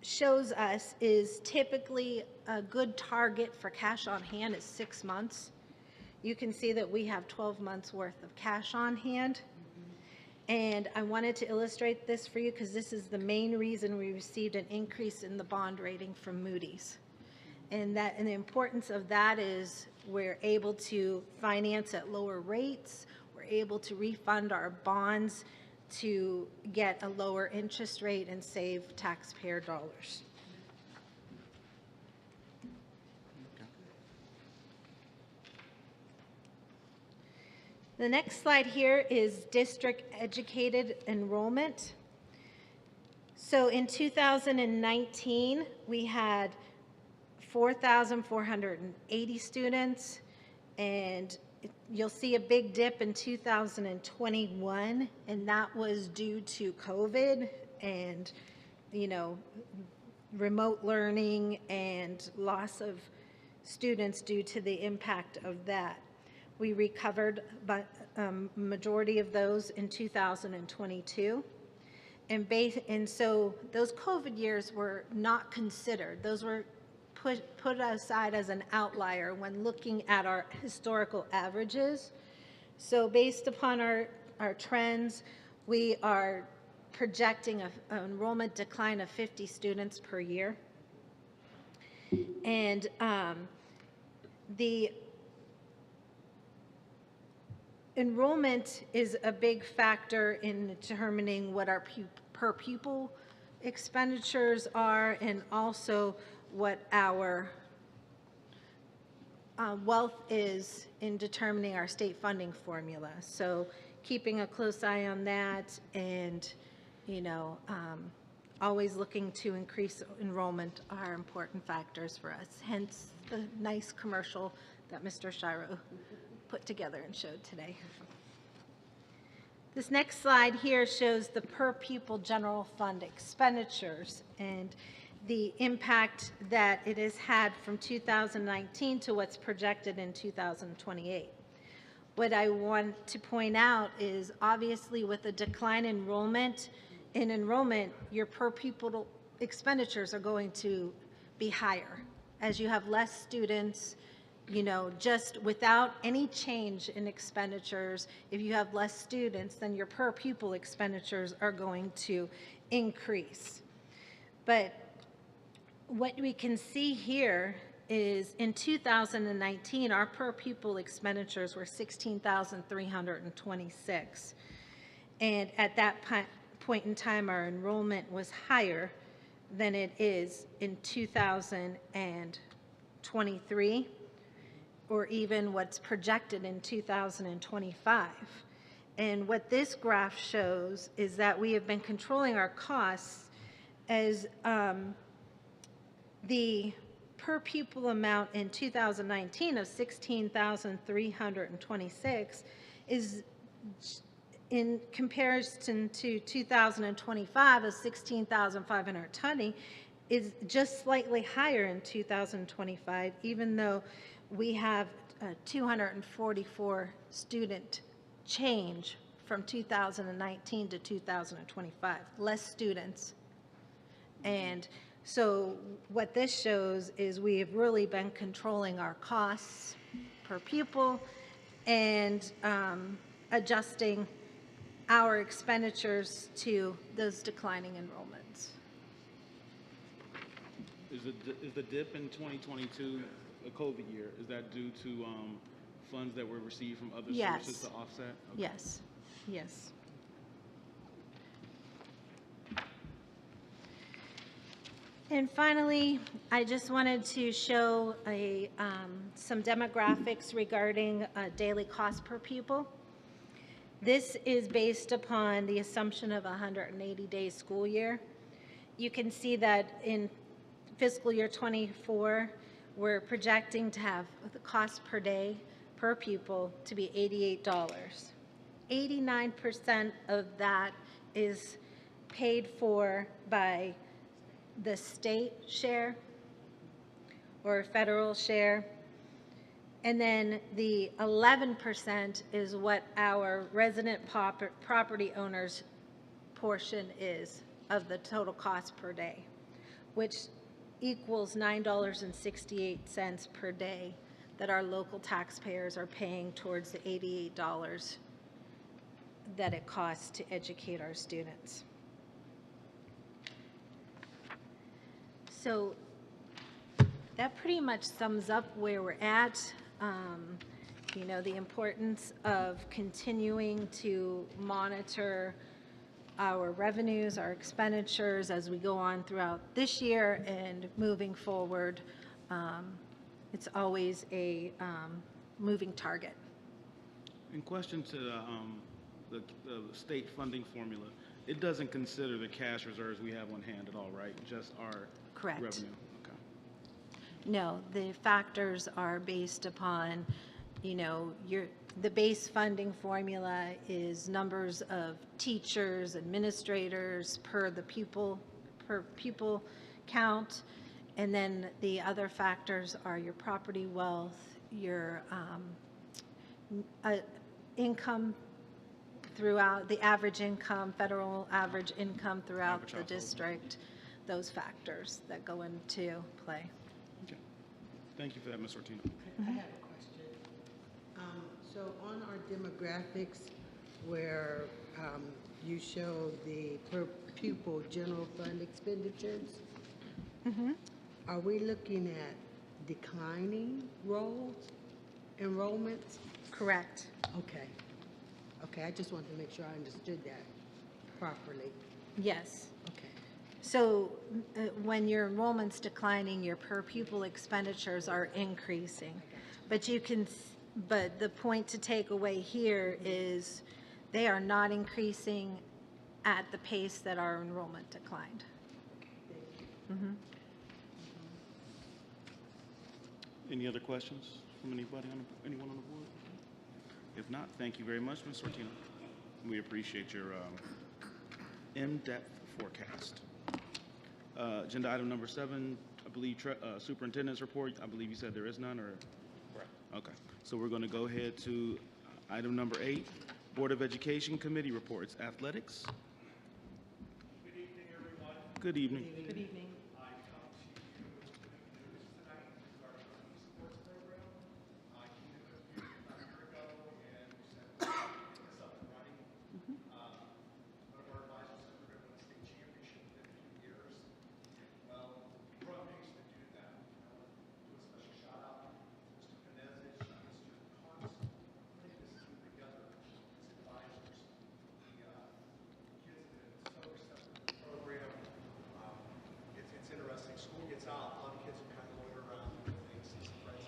shows us is typically a good target for cash on hand is 6 months. You can see that we have 12 months worth of cash on hand. And I wanted to illustrate this for you because this is the main reason we received an increase in the bond rating from Moody's. And the importance of that is we're able to finance at lower rates. We're able to refund our bonds to get a lower interest rate and save taxpayer dollars. The next slide here is district educated enrollment. So in 2019, we had 4,480 students, and you'll see a big dip in 2021, and that was due to COVID and, remote learning and loss of students due to the impact of that. We recovered majority of those in 2022. And so those COVID years were not considered. Those were put aside as an outlier when looking at our historical averages. So based upon our trends, we are projecting an enrollment decline of 50 students per year. And the enrollment is a big factor in determining what our per pupil expenditures are, and also what our wealth is in determining our state funding formula. So keeping a close eye on that and, always looking to increase enrollment are important factors for us, hence the nice commercial that Mr. Shiro put together and showed today. This next slide here shows the per pupil general fund expenditures and the impact that it has had from 2019 to what's projected in 2028. What I want to point out is obviously with the decline in enrollment, your per pupil expenditures are going to be higher. As you have less students, just without any change in expenditures, if you have less students, then your per pupil expenditures are going to increase. But what we can see here is in 2019, our per pupil expenditures were $16,326. And at that point in time, our enrollment was higher than it is in 2023, or even what's projected in 2025. And what this graph shows is that we have been controlling our costs as the per pupil amount in 2019 of $16,326 is in comparison to 2025 of $16,520 is just slightly higher in 2025, even though we have 244 student change from 2019 to 2025, less students. And so what this shows is we have really been controlling our costs per pupil and adjusting our expenditures to those declining enrollments. Is the dip in 2022 a COVID year? Is that due to funds that were received from other sources to offset? Okay. Yes, yes. And finally, I just wanted to show some demographics regarding daily cost per pupil. This is based upon the assumption of a 180-day school year. You can see that in fiscal year 24, we're projecting to have the cost per day per pupil to be $88. 89% of that is paid for by the state share or federal share. And then the 11% is what our resident property owners portion is of the total cost per day, which equals $9.68 per day that our local taxpayers are paying towards the $88 that it costs to educate our students. So that pretty much sums up where we're at. The importance of continuing to monitor our revenues, our expenditures as we go on throughout this year and moving forward. It's always a moving target. In question to the state funding formula, it doesn't consider the cash reserves we have on hand at all, right? Just our Correct. revenue. Okay. No, the factors are based upon, the base funding formula is numbers of teachers, administrators per pupil count, and then the other factors are your property wealth, your income throughout, the average income, federal average income throughout the district, those factors that go into play. Okay. Thank you for that, Ms. Ortino. I have a question. So on our demographics, where you show the per pupil general fund expenditures, are we looking at declining enrollments? Correct. Okay. Okay, I just wanted to make sure I understood that properly. Yes. Okay. So when your enrollment's declining, your per pupil expenditures are increasing. But the point to take away here is they are not increasing at the pace that our enrollment declined. Mhm. Any other questions from anyone on the board? If not, thank you very much, Ms. Sortino. We appreciate your in-depth forecast. Agenda item number 7, I believe superintendent's report. I believe you said there is none, or? Correct. Okay, so we're going to go ahead to item number 8, Board of Education Committee reports. Athletics. Good evening, everyone. Good evening. Good evening. I come to you with good news tonight regarding our esports program. He did a few about a year ago, and we said, get this up and running. One of our advisors said we're going to win a state championship within a few years. Well, we're on pace to do that. I want to do a special shout out to Mr. Penezes, Mr. Carson, putting this team together as advisors. The kids have been so receptive to the program. It's interesting. School gets out, a lot of kids are kind of loiter around doing things, see some friends.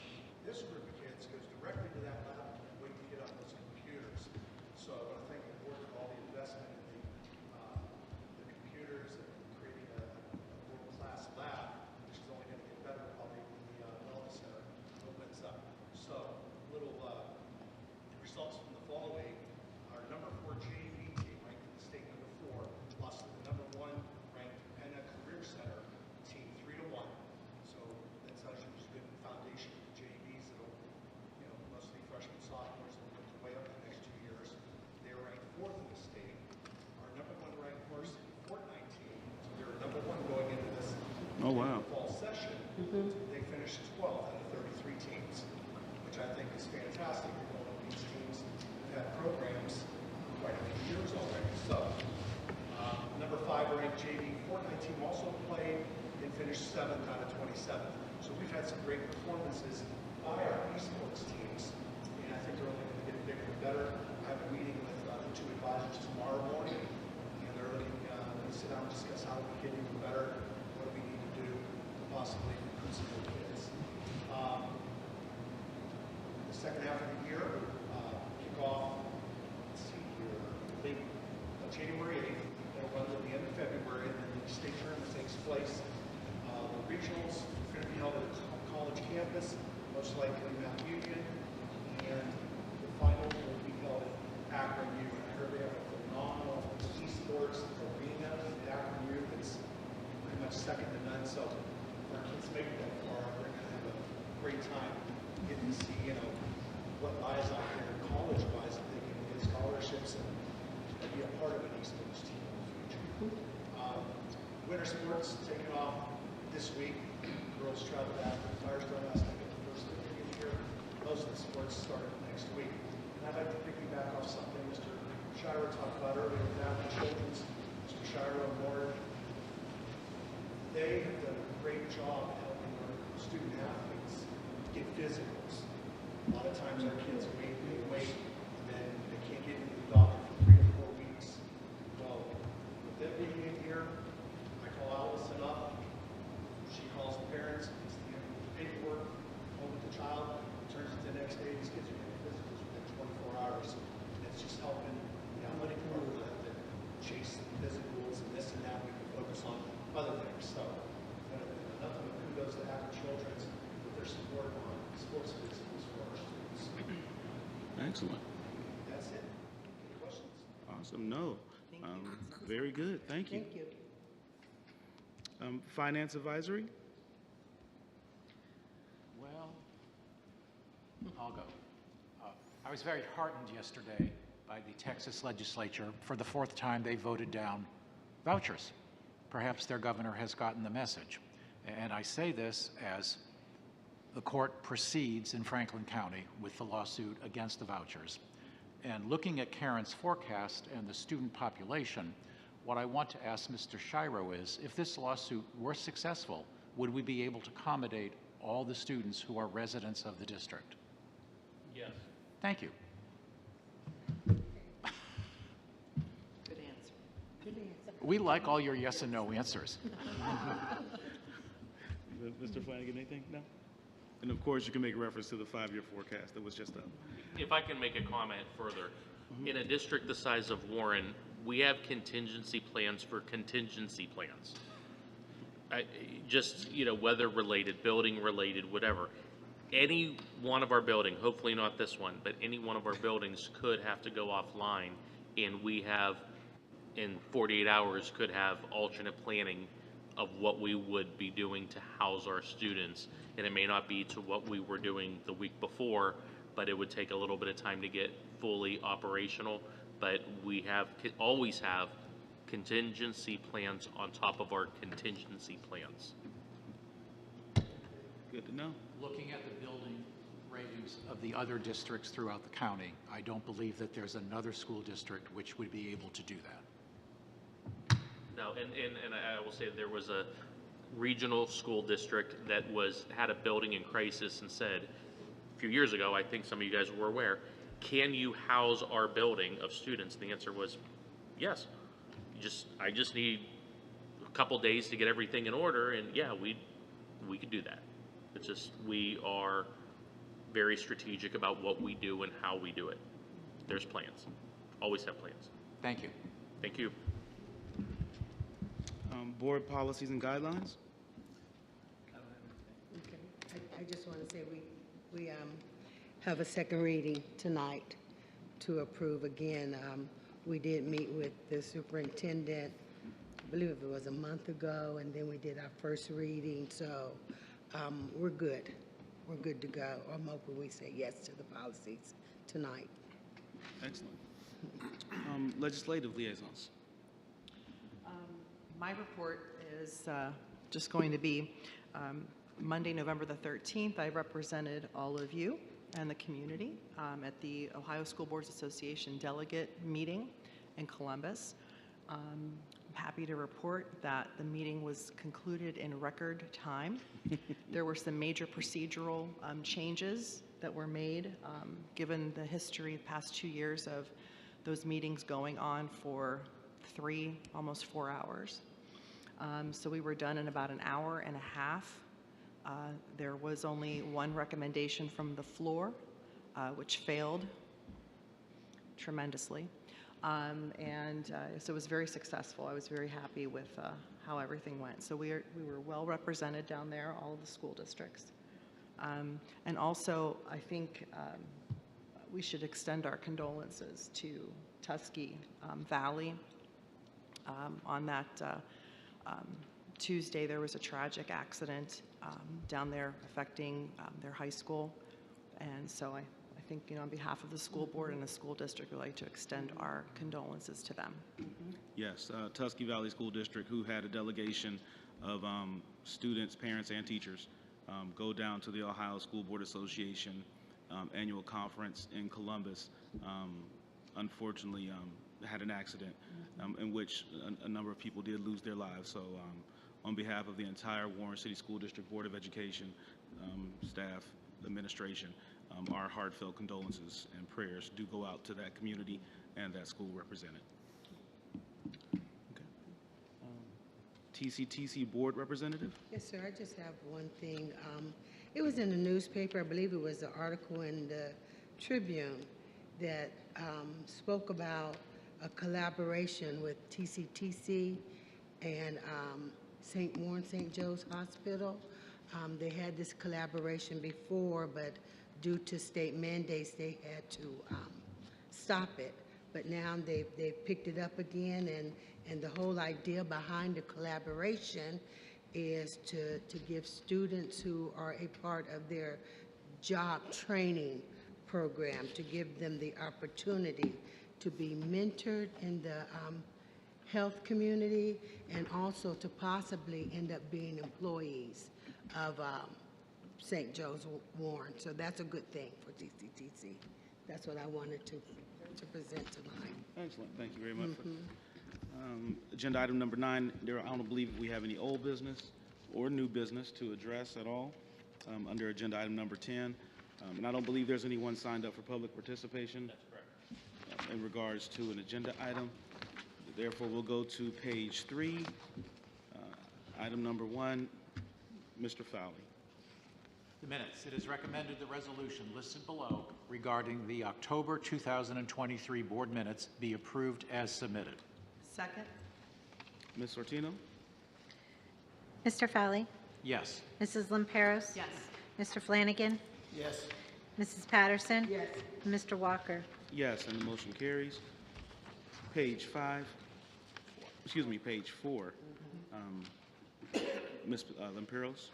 This group of kids goes directly to that lab and wait to get on those computers. So I want to thank the board for all the investment in the computers and creating a world-class lab, which is only going to get better probably when the wellness center opens up. So little results from the following. Our number 4 JV team ranked in the state number 4, lost to the number 1 ranked Penna Career Center team 3-1. So that tells you there's a good foundation for JVs that'll, mostly freshmen, sophomores, and work their way up in the next 2 years. They were ranked 4th in the state. Our number 1 ranked varsity Fortnite team, so they were number 1 going into this Oh, wow. fall session. They finished 12th out of 33 teams, which I think is fantastic. All of these teams have had programs for quite a few years already. So, number 5 ranked JV Fortnite team also played and finished 7th out of 27. So we've had some great performances by our esports teams, and I think they're only going to get bigger and better. I have a meeting with the 2 advisors tomorrow morning, and they're really going to sit down and discuss how we can get even better, what do we need to do to possibly recruit some more kids. The second half of the year, kick off, let's see here, late January 8th, it'll run to the end of February, and then the state tournament takes place. The regionals are going to be held at a college campus, most likely Mount Union, and the final will be held at Akron U. I heard they have a phenomenal esports arena at Akron U that's pretty much second to none. So if our kids make it that far, they're going to have a great time getting to see, what lies out there college-wise, that they can get scholarships and be a part of an esports team in the future. Winter sports taking off this week. Girls travel back to Firestone last night, the first of the year. Most of the sports start next week. And I'd like to piggyback off something Mr. Shiro talked about earlier with Apple Children's. Mr. Shiro and Ward, they have done a great job helping our student athletes get physicals. A lot of times our kids wait, and then they can't get into the doctor for 3 or 4 weeks. Well, with them being in here, I call Allison up. She calls the parents, gets the paperwork, home with the child, turns it the next day. These kids are getting physicals within 24 hours. And it's just helping the athletic department that chase physicals and this and that. We can focus on other things. So, nothing but kudos to Akron Children's with their support on sports physicals for our students. Excellent. That's it. Any questions? Awesome. No. Thank you. Very good. Thank you. Thank you. Finance Advisory? Well, I'll go. I was very heartened yesterday by the Texas legislature. For the 4th time, they voted down vouchers. Perhaps their governor has gotten the message. And I say this as the court proceeds in Franklin County with the lawsuit against the vouchers. And looking at Karen's forecast and the student population, what I want to ask Mr. Shiro is, if this lawsuit were successful, would we be able to accommodate all the students who are residents of the district? Yes. Thank you. Good answer. Good answer. We like all your yes and no answers. Mr. Flanagan, anything? No? And of course, you can make reference to the 5-year forecast that was just up. If I can make a comment further, In a district the size of Warren, we have contingency plans for contingency plans. Just, weather-related, building-related, whatever. Any one of our building, hopefully not this one, but any one of our buildings could have to go offline, and we have, in 48 hours, could have alternate planning of what we would be doing to house our students. And it may not be to what we were doing the week before, but it would take a little bit of time to get fully operational. But we always have contingency plans on top of our contingency plans. Good to know. Looking at the building ratings of the other districts throughout the county, I don't believe that there's another school district which would be able to do that. No, and I will say there was a regional school district that had a building in crisis and said, a few years ago, I think some of you guys were aware, can you house our building of students? And the answer was yes. I just need a couple days to get everything in order, and yeah, we could do that. It's just we are very strategic about what we do and how we do it. There's plans. Always have plans. Thank you. Thank you. Board policies and guidelines? Okay. I just want to say we have a second reading tonight to approve again. We did meet with the superintendent, I believe it was a month ago, and then we did our first reading, so we're good. We're good to go. I'm hoping we say yes to the policies tonight. Excellent. Legislative liaisons. My report is just going to be Monday, November the 13th. I represented all of you and the community at the Ohio School Boards Association delegate meeting in Columbus. I'm happy to report that the meeting was concluded in record time. There were some major procedural changes that were made given the history the past 2 years of those meetings going on for 3, almost 4 hours. So we were done in about an hour and a half. There was only one recommendation from the floor, which failed tremendously. So it was very successful. I was very happy with how everything went. So we were well represented down there, all of the school districts. And also, I think we should extend our condolences to Tuskegee Valley. On that Tuesday, there was a tragic accident down there affecting their high school. And so I think, on behalf of the school board and the school district, we'd like to extend our condolences to them. Yes, Tuskegee Valley School District, who had a delegation of students, parents, and teachers go down to the Ohio School Board Association annual conference in Columbus, unfortunately had an accident in which a number of people did lose their lives. So on behalf of the entire Warren City School District Board of Education, staff, administration, our heartfelt condolences and prayers do go out to that community and that school represented. Okay. TCTC Board Representative? Yes, sir. I just have one thing. It was in the newspaper. I believe it was an article in the Tribune that spoke about a collaboration with TCTC and Warren St. Joe's Hospital. They had this collaboration before, but due to state mandates, they had to stop it. But now they've picked it up again, and the whole idea behind the collaboration is to give students who are a part of their job training program, to give them the opportunity to be mentored in the health community and also to possibly end up being employees of St. Joe's Warren. So that's a good thing for TCTC. That's what I wanted to present tonight. Excellent. Thank you very much. Agenda item number 9, I don't believe we have any old business or new business to address at all under agenda item number 10. And I don't believe there's anyone signed up for public participation. That's correct. In regards to an agenda item. Therefore, we'll go to page 3, item number 1, Mr. Fowley. The minutes. It is recommended the resolution listed below regarding the October 2023 board minutes be approved as submitted. Second? Ms. Sortino? Mr. Fowley? Yes. Mrs. Lamperos? Yes. Mr. Flanagan? Yes. Mrs. Patterson? Yes. And Mr. Walker? Yes, and the motion carries. Page 4. Ms. Lamperos?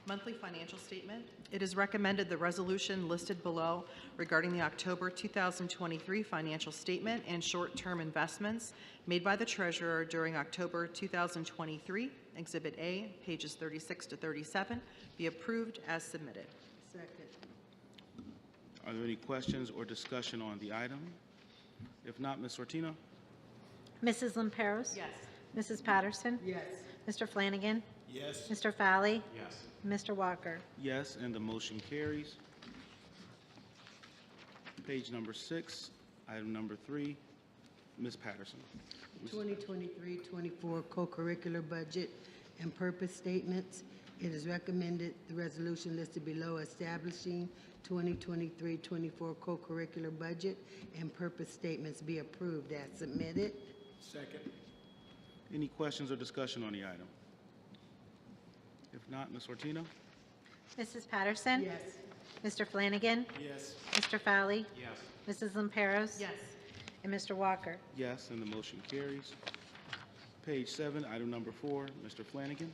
Monthly financial statement. It is recommended the resolution listed below regarding the October 2023 financial statement and short-term investments made by the treasurer during October 2023, Exhibit A, pages 36 to 37, be approved as submitted. Second. Are there any questions or discussion on the item? If not, Ms. Sortino? Mrs. Lamperos? Yes. Mrs. Patterson? Yes. Mr. Flanagan? Yes. Mr. Fowley? Yes. Mr. Walker? Yes, and the motion carries. Page number 6, item number 3, Ms. Patterson. 2023-24 co-curricular budget and purpose statements. It is recommended the resolution listed below establishing 2023-24 co-curricular budget and purpose statements be approved as submitted. Second. Any questions or discussion on the item? If not, Ms. Sortino? Mrs. Patterson? Yes. Mr. Flanagan? Yes. Mr. Fowley? Yes. Mrs. Lamperos? Yes. And Mr. Walker? Yes, and the motion carries. Page 7, item number 4, Mr. Flanagan.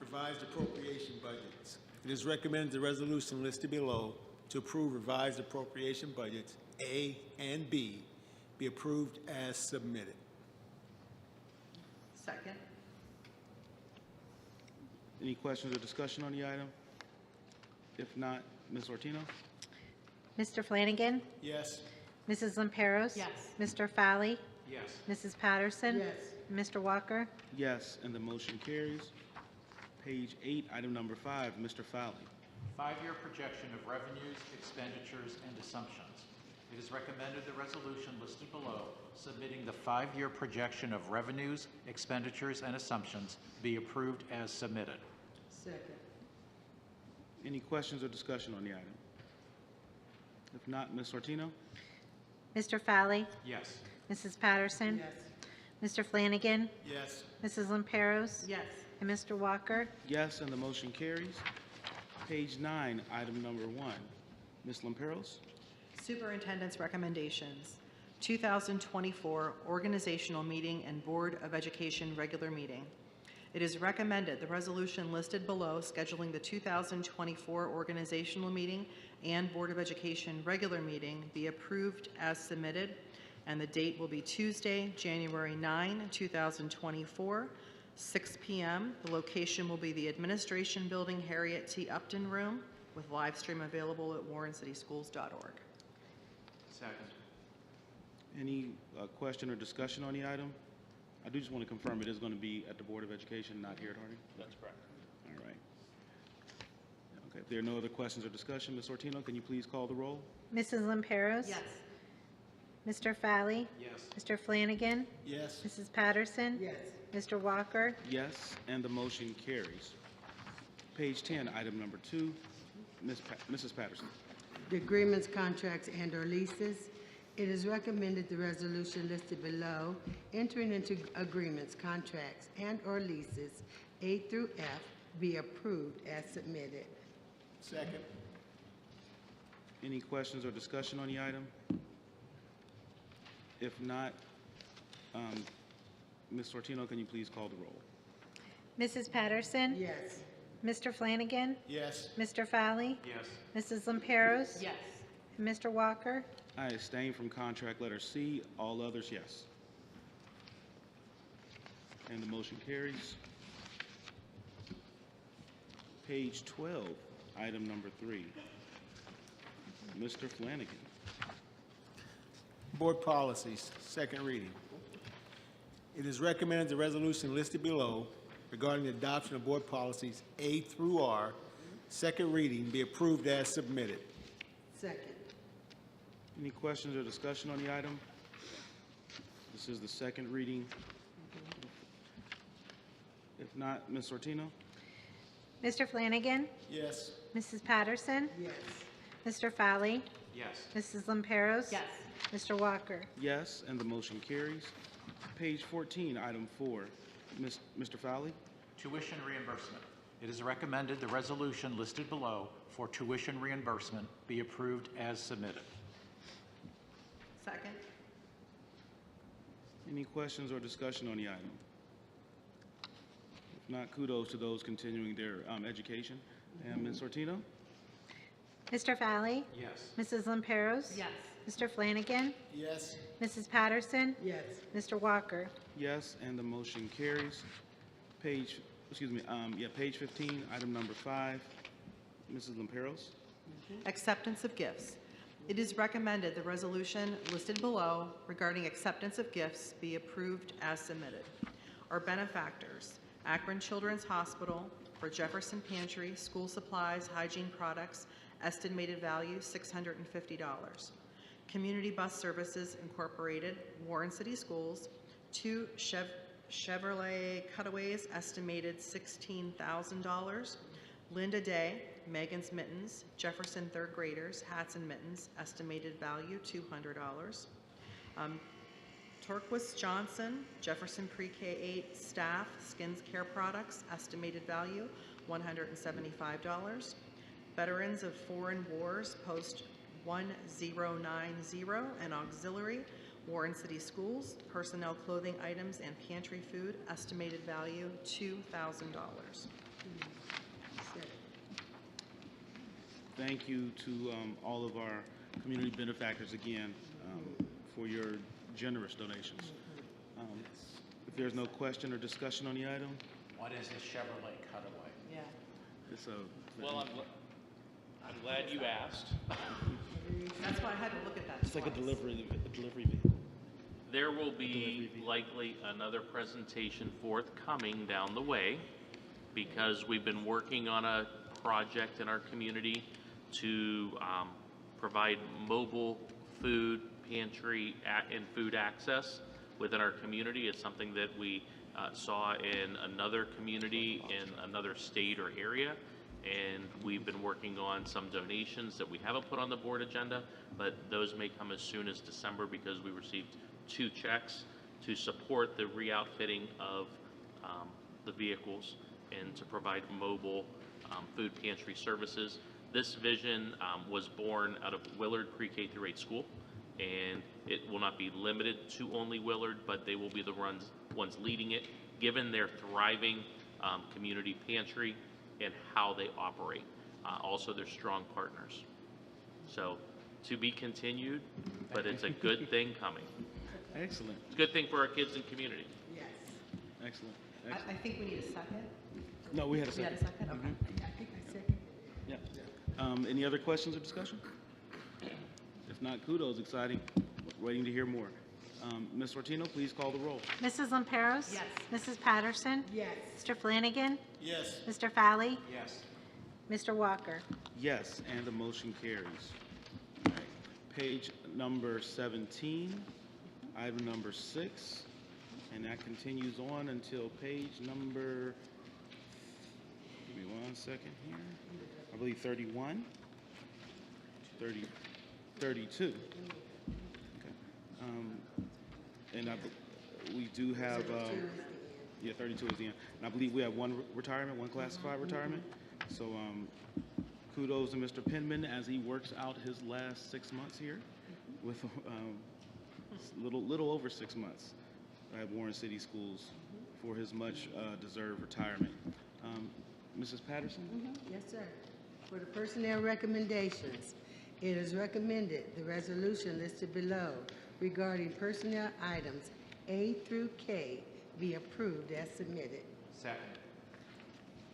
Revised appropriation budgets. It is recommended the resolution listed below to approve revised appropriation budgets A and B be approved as submitted. Second? Any questions or discussion on the item? If not, Ms. Sortino? Mr. Flanagan? Yes. Mrs. Lamperos? Yes. Mr. Fowley? Yes. Mrs. Patterson? Yes. Mr. Walker? Yes, and the motion carries. Page 8, item number 5, Mr. Fowley. 5-year projection of revenues, expenditures, and assumptions. It is recommended the resolution listed below, submitting the 5-year projection of revenues, expenditures, and assumptions, be approved as submitted. Second. Any questions or discussion on the item? If not, Ms. Sortino? Mr. Fowley? Yes. Mrs. Patterson? Yes. Mr. Flanagan? Yes. Mrs. Lamperos? Yes. And Mr. Walker? Yes, and the motion carries. Page 9, item number 1, Ms. Lamperos? Superintendent's recommendations. 2024 Organizational Meeting and Board of Education Regular Meeting. It is recommended the resolution listed below scheduling the 2024 Organizational Meeting and Board of Education Regular Meeting be approved as submitted, and the date will be Tuesday, January 9, 2024, 6 p.m. The location will be the Administration Building, Harriet T. Upton Room, with live stream available at warrencityschools.org. Second. Any question or discussion on the item? I do just want to confirm it is going to be at the Board of Education, not here at Harding? That's correct. All right. Okay, if there are no other questions or discussion, Ms. Sortino, can you please call the roll? Mrs. Lamperos? Yes. Mr. Fowley? Yes. Mr. Flanagan? Yes. Mrs. Patterson? Yes. Mr. Walker? Yes, and the motion carries. Page 10, item number 2, Mrs. Patterson. The agreements, contracts, and/or leases. It is recommended the resolution listed below entering into agreements, contracts, and/or leases A through F be approved as submitted. Second. Any questions or discussion on the item? If not, Ms. Sortino, can you please call the roll? Mrs. Patterson? Yes. Mr. Flanagan? Yes. Mr. Fowley? Yes. Mrs. Lamperos? Yes. And Mr. Walker? I abstain from contract letter C. All others, yes. And the motion carries. Page 12, item number 3, Mr. Flanagan. Board policies, second reading. It is recommended the resolution listed below regarding the adoption of board policies A through R, second reading, be approved as submitted. Second. Any questions or discussion on the item? This is the second reading. If not, Ms. Sortino? Mr. Flanagan. Yes. Mrs. Patterson. Yes. Mr. Fowley. Yes. Mrs. Lamperos. Yes. Mr. Walker. Yes, and the motion carries. Page 14, item 4. Mr. Fowley? Tuition reimbursement. It is recommended the resolution listed below for tuition reimbursement be approved as submitted. Second. Any questions or discussion on the item? If not, kudos to those continuing their education. And Ms. Sortino? Mr. Fowley. Yes. Mrs. Lamperos. Yes. Mr. Flanagan. Yes. Mrs. Patterson. Yes. Mr. Walker. Yes, and the motion carries. Page 15, item number 5. Mrs. Lamperos? Acceptance of gifts. It is recommended the resolution listed below regarding acceptance of gifts be approved as submitted. Our benefactors: Akron Children's Hospital for Jefferson Pantry, school supplies, hygiene products, estimated value $650. Community Bus Services Incorporated, Warren City Schools, 2 Chevrolet Cutaways, estimated $16,000. Linda Day, Megan's Mittens, Jefferson third graders, hats and mittens, estimated value $200. Torquist Johnson, Jefferson Pre-K-8 staff, skins care products, estimated value $175. Veterans of Foreign Wars, Post 1090 and auxiliary, Warren City Schools, personnel clothing items and pantry food, estimated value $2,000. Thank you to all of our community benefactors again for your generous donations. If there's no question or discussion on the item, What is a Chevrolet Cutaway? Yeah. it's a... Well, I'm glad you asked. That's why I had to look at that It's like a twice. delivery vehicle. There will be likely another presentation forthcoming down the way because we've been working on a project in our community to provide mobile food pantry and food access within our community. It's something that we saw in another community in another state or area, and we've been working on some donations that we haven't put on the board agenda, but those may come as soon as December because we received 2 checks to support the re-outfitting of the vehicles and to provide mobile food pantry services. This vision was born out of Willard Pre-K through 8 school, and it will not be limited to only Willard, but they will be the ones leading it, given their thriving community pantry and how they operate. Also, they're strong partners. So, to be continued, but it's a good thing coming. Excellent, It's a good thing for our kids and community. Yes. excellent. I think we need a second. No, we had a We had second. a second? Okay. I think I second. Yeah. Any other questions or discussion? If not, kudos, exciting, waiting to hear more. Ms. Sortino, please call the roll. Mrs. Lamperos. Yes. Mrs. Patterson. Yes. Mr. Flanagan. Yes. Mr. Fowley. Yes. Mr. Walker. Yes, and the motion carries. All right. Page number 17, item number 6, and that continues on until page number, give me 1 second here, I believe 31, 32. Okay. And we do have, yeah, 32 is the end. And I believe we have 1 retirement, 1 classified retirement. So kudos to Mr. Penman as he works out his last 6 months here with little over 6 months at Warren City Schools for his much deserved retirement. Mrs. Patterson? Yes, sir. For the personnel recommendations, it is recommended the resolution listed below regarding personnel items A through K be approved as submitted. Second.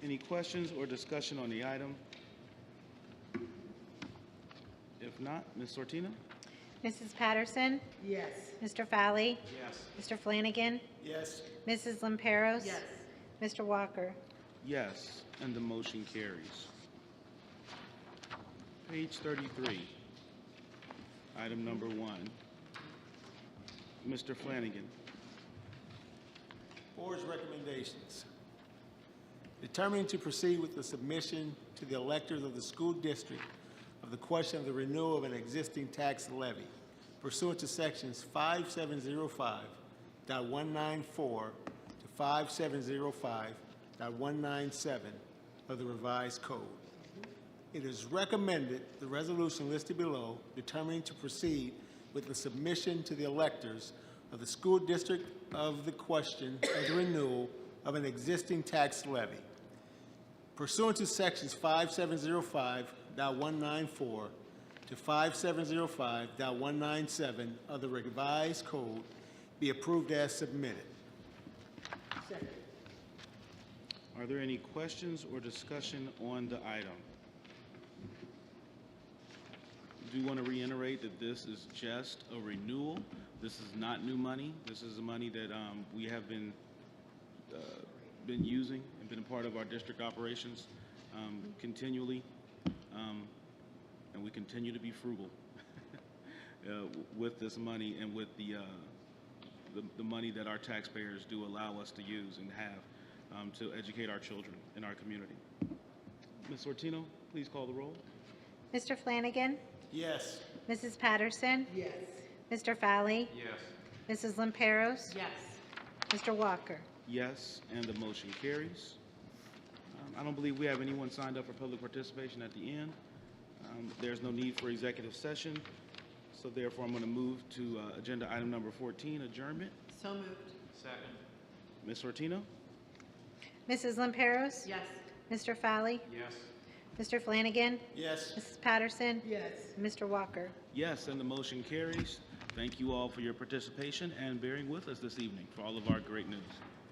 Any questions or discussion on the item? If not, Ms. Sortino? Mrs. Patterson. Yes. Mr. Fowley. Yes. Mr. Flanagan. Yes. Mrs. Lamperos. Yes. Mr. Walker. Yes, and the motion carries. Page 33, item number 1. Mr. Flanagan. Board's recommendations. determining to proceed with the submission to the electors of the school district of the question of the renewal of an existing tax levy pursuant to sections 5705.194 to 5705.197 of the revised code. It is recommended the resolution listed below determining to proceed with the submission to the electors of the school district of the question of the renewal of an existing tax levy pursuant to sections 5705.194 to 5705.197 of the revised code be approved as submitted. Are there any questions or discussion on the item? I do want to reiterate that this is just a renewal. This is not new money. This is the money that we have been using and been a part of our district operations continually, and we continue to be frugal with this money and with the money that our taxpayers do allow us to use and have to educate our children in our community. Ms. Sortino, please call the roll. Mr. Flanagan. Yes. Mrs. Patterson. Yes. Mr. Fowley. Yes. Mrs. Lamperos. Yes. Mr. Walker. Yes, and the motion carries. I don't believe we have anyone signed up for public participation at the end. There's no need for executive session, so therefore I'm going to move to agenda item number 14, adjournment. So moved. Second. Ms. Sortino? Mrs. Lamperos. Yes. Mr. Fowley. Yes. Mr. Flanagan. Yes. Mrs. Patterson. Yes. Mr. Walker. Yes, and the motion carries. Thank you all for your participation and bearing with us this evening for all of our great news.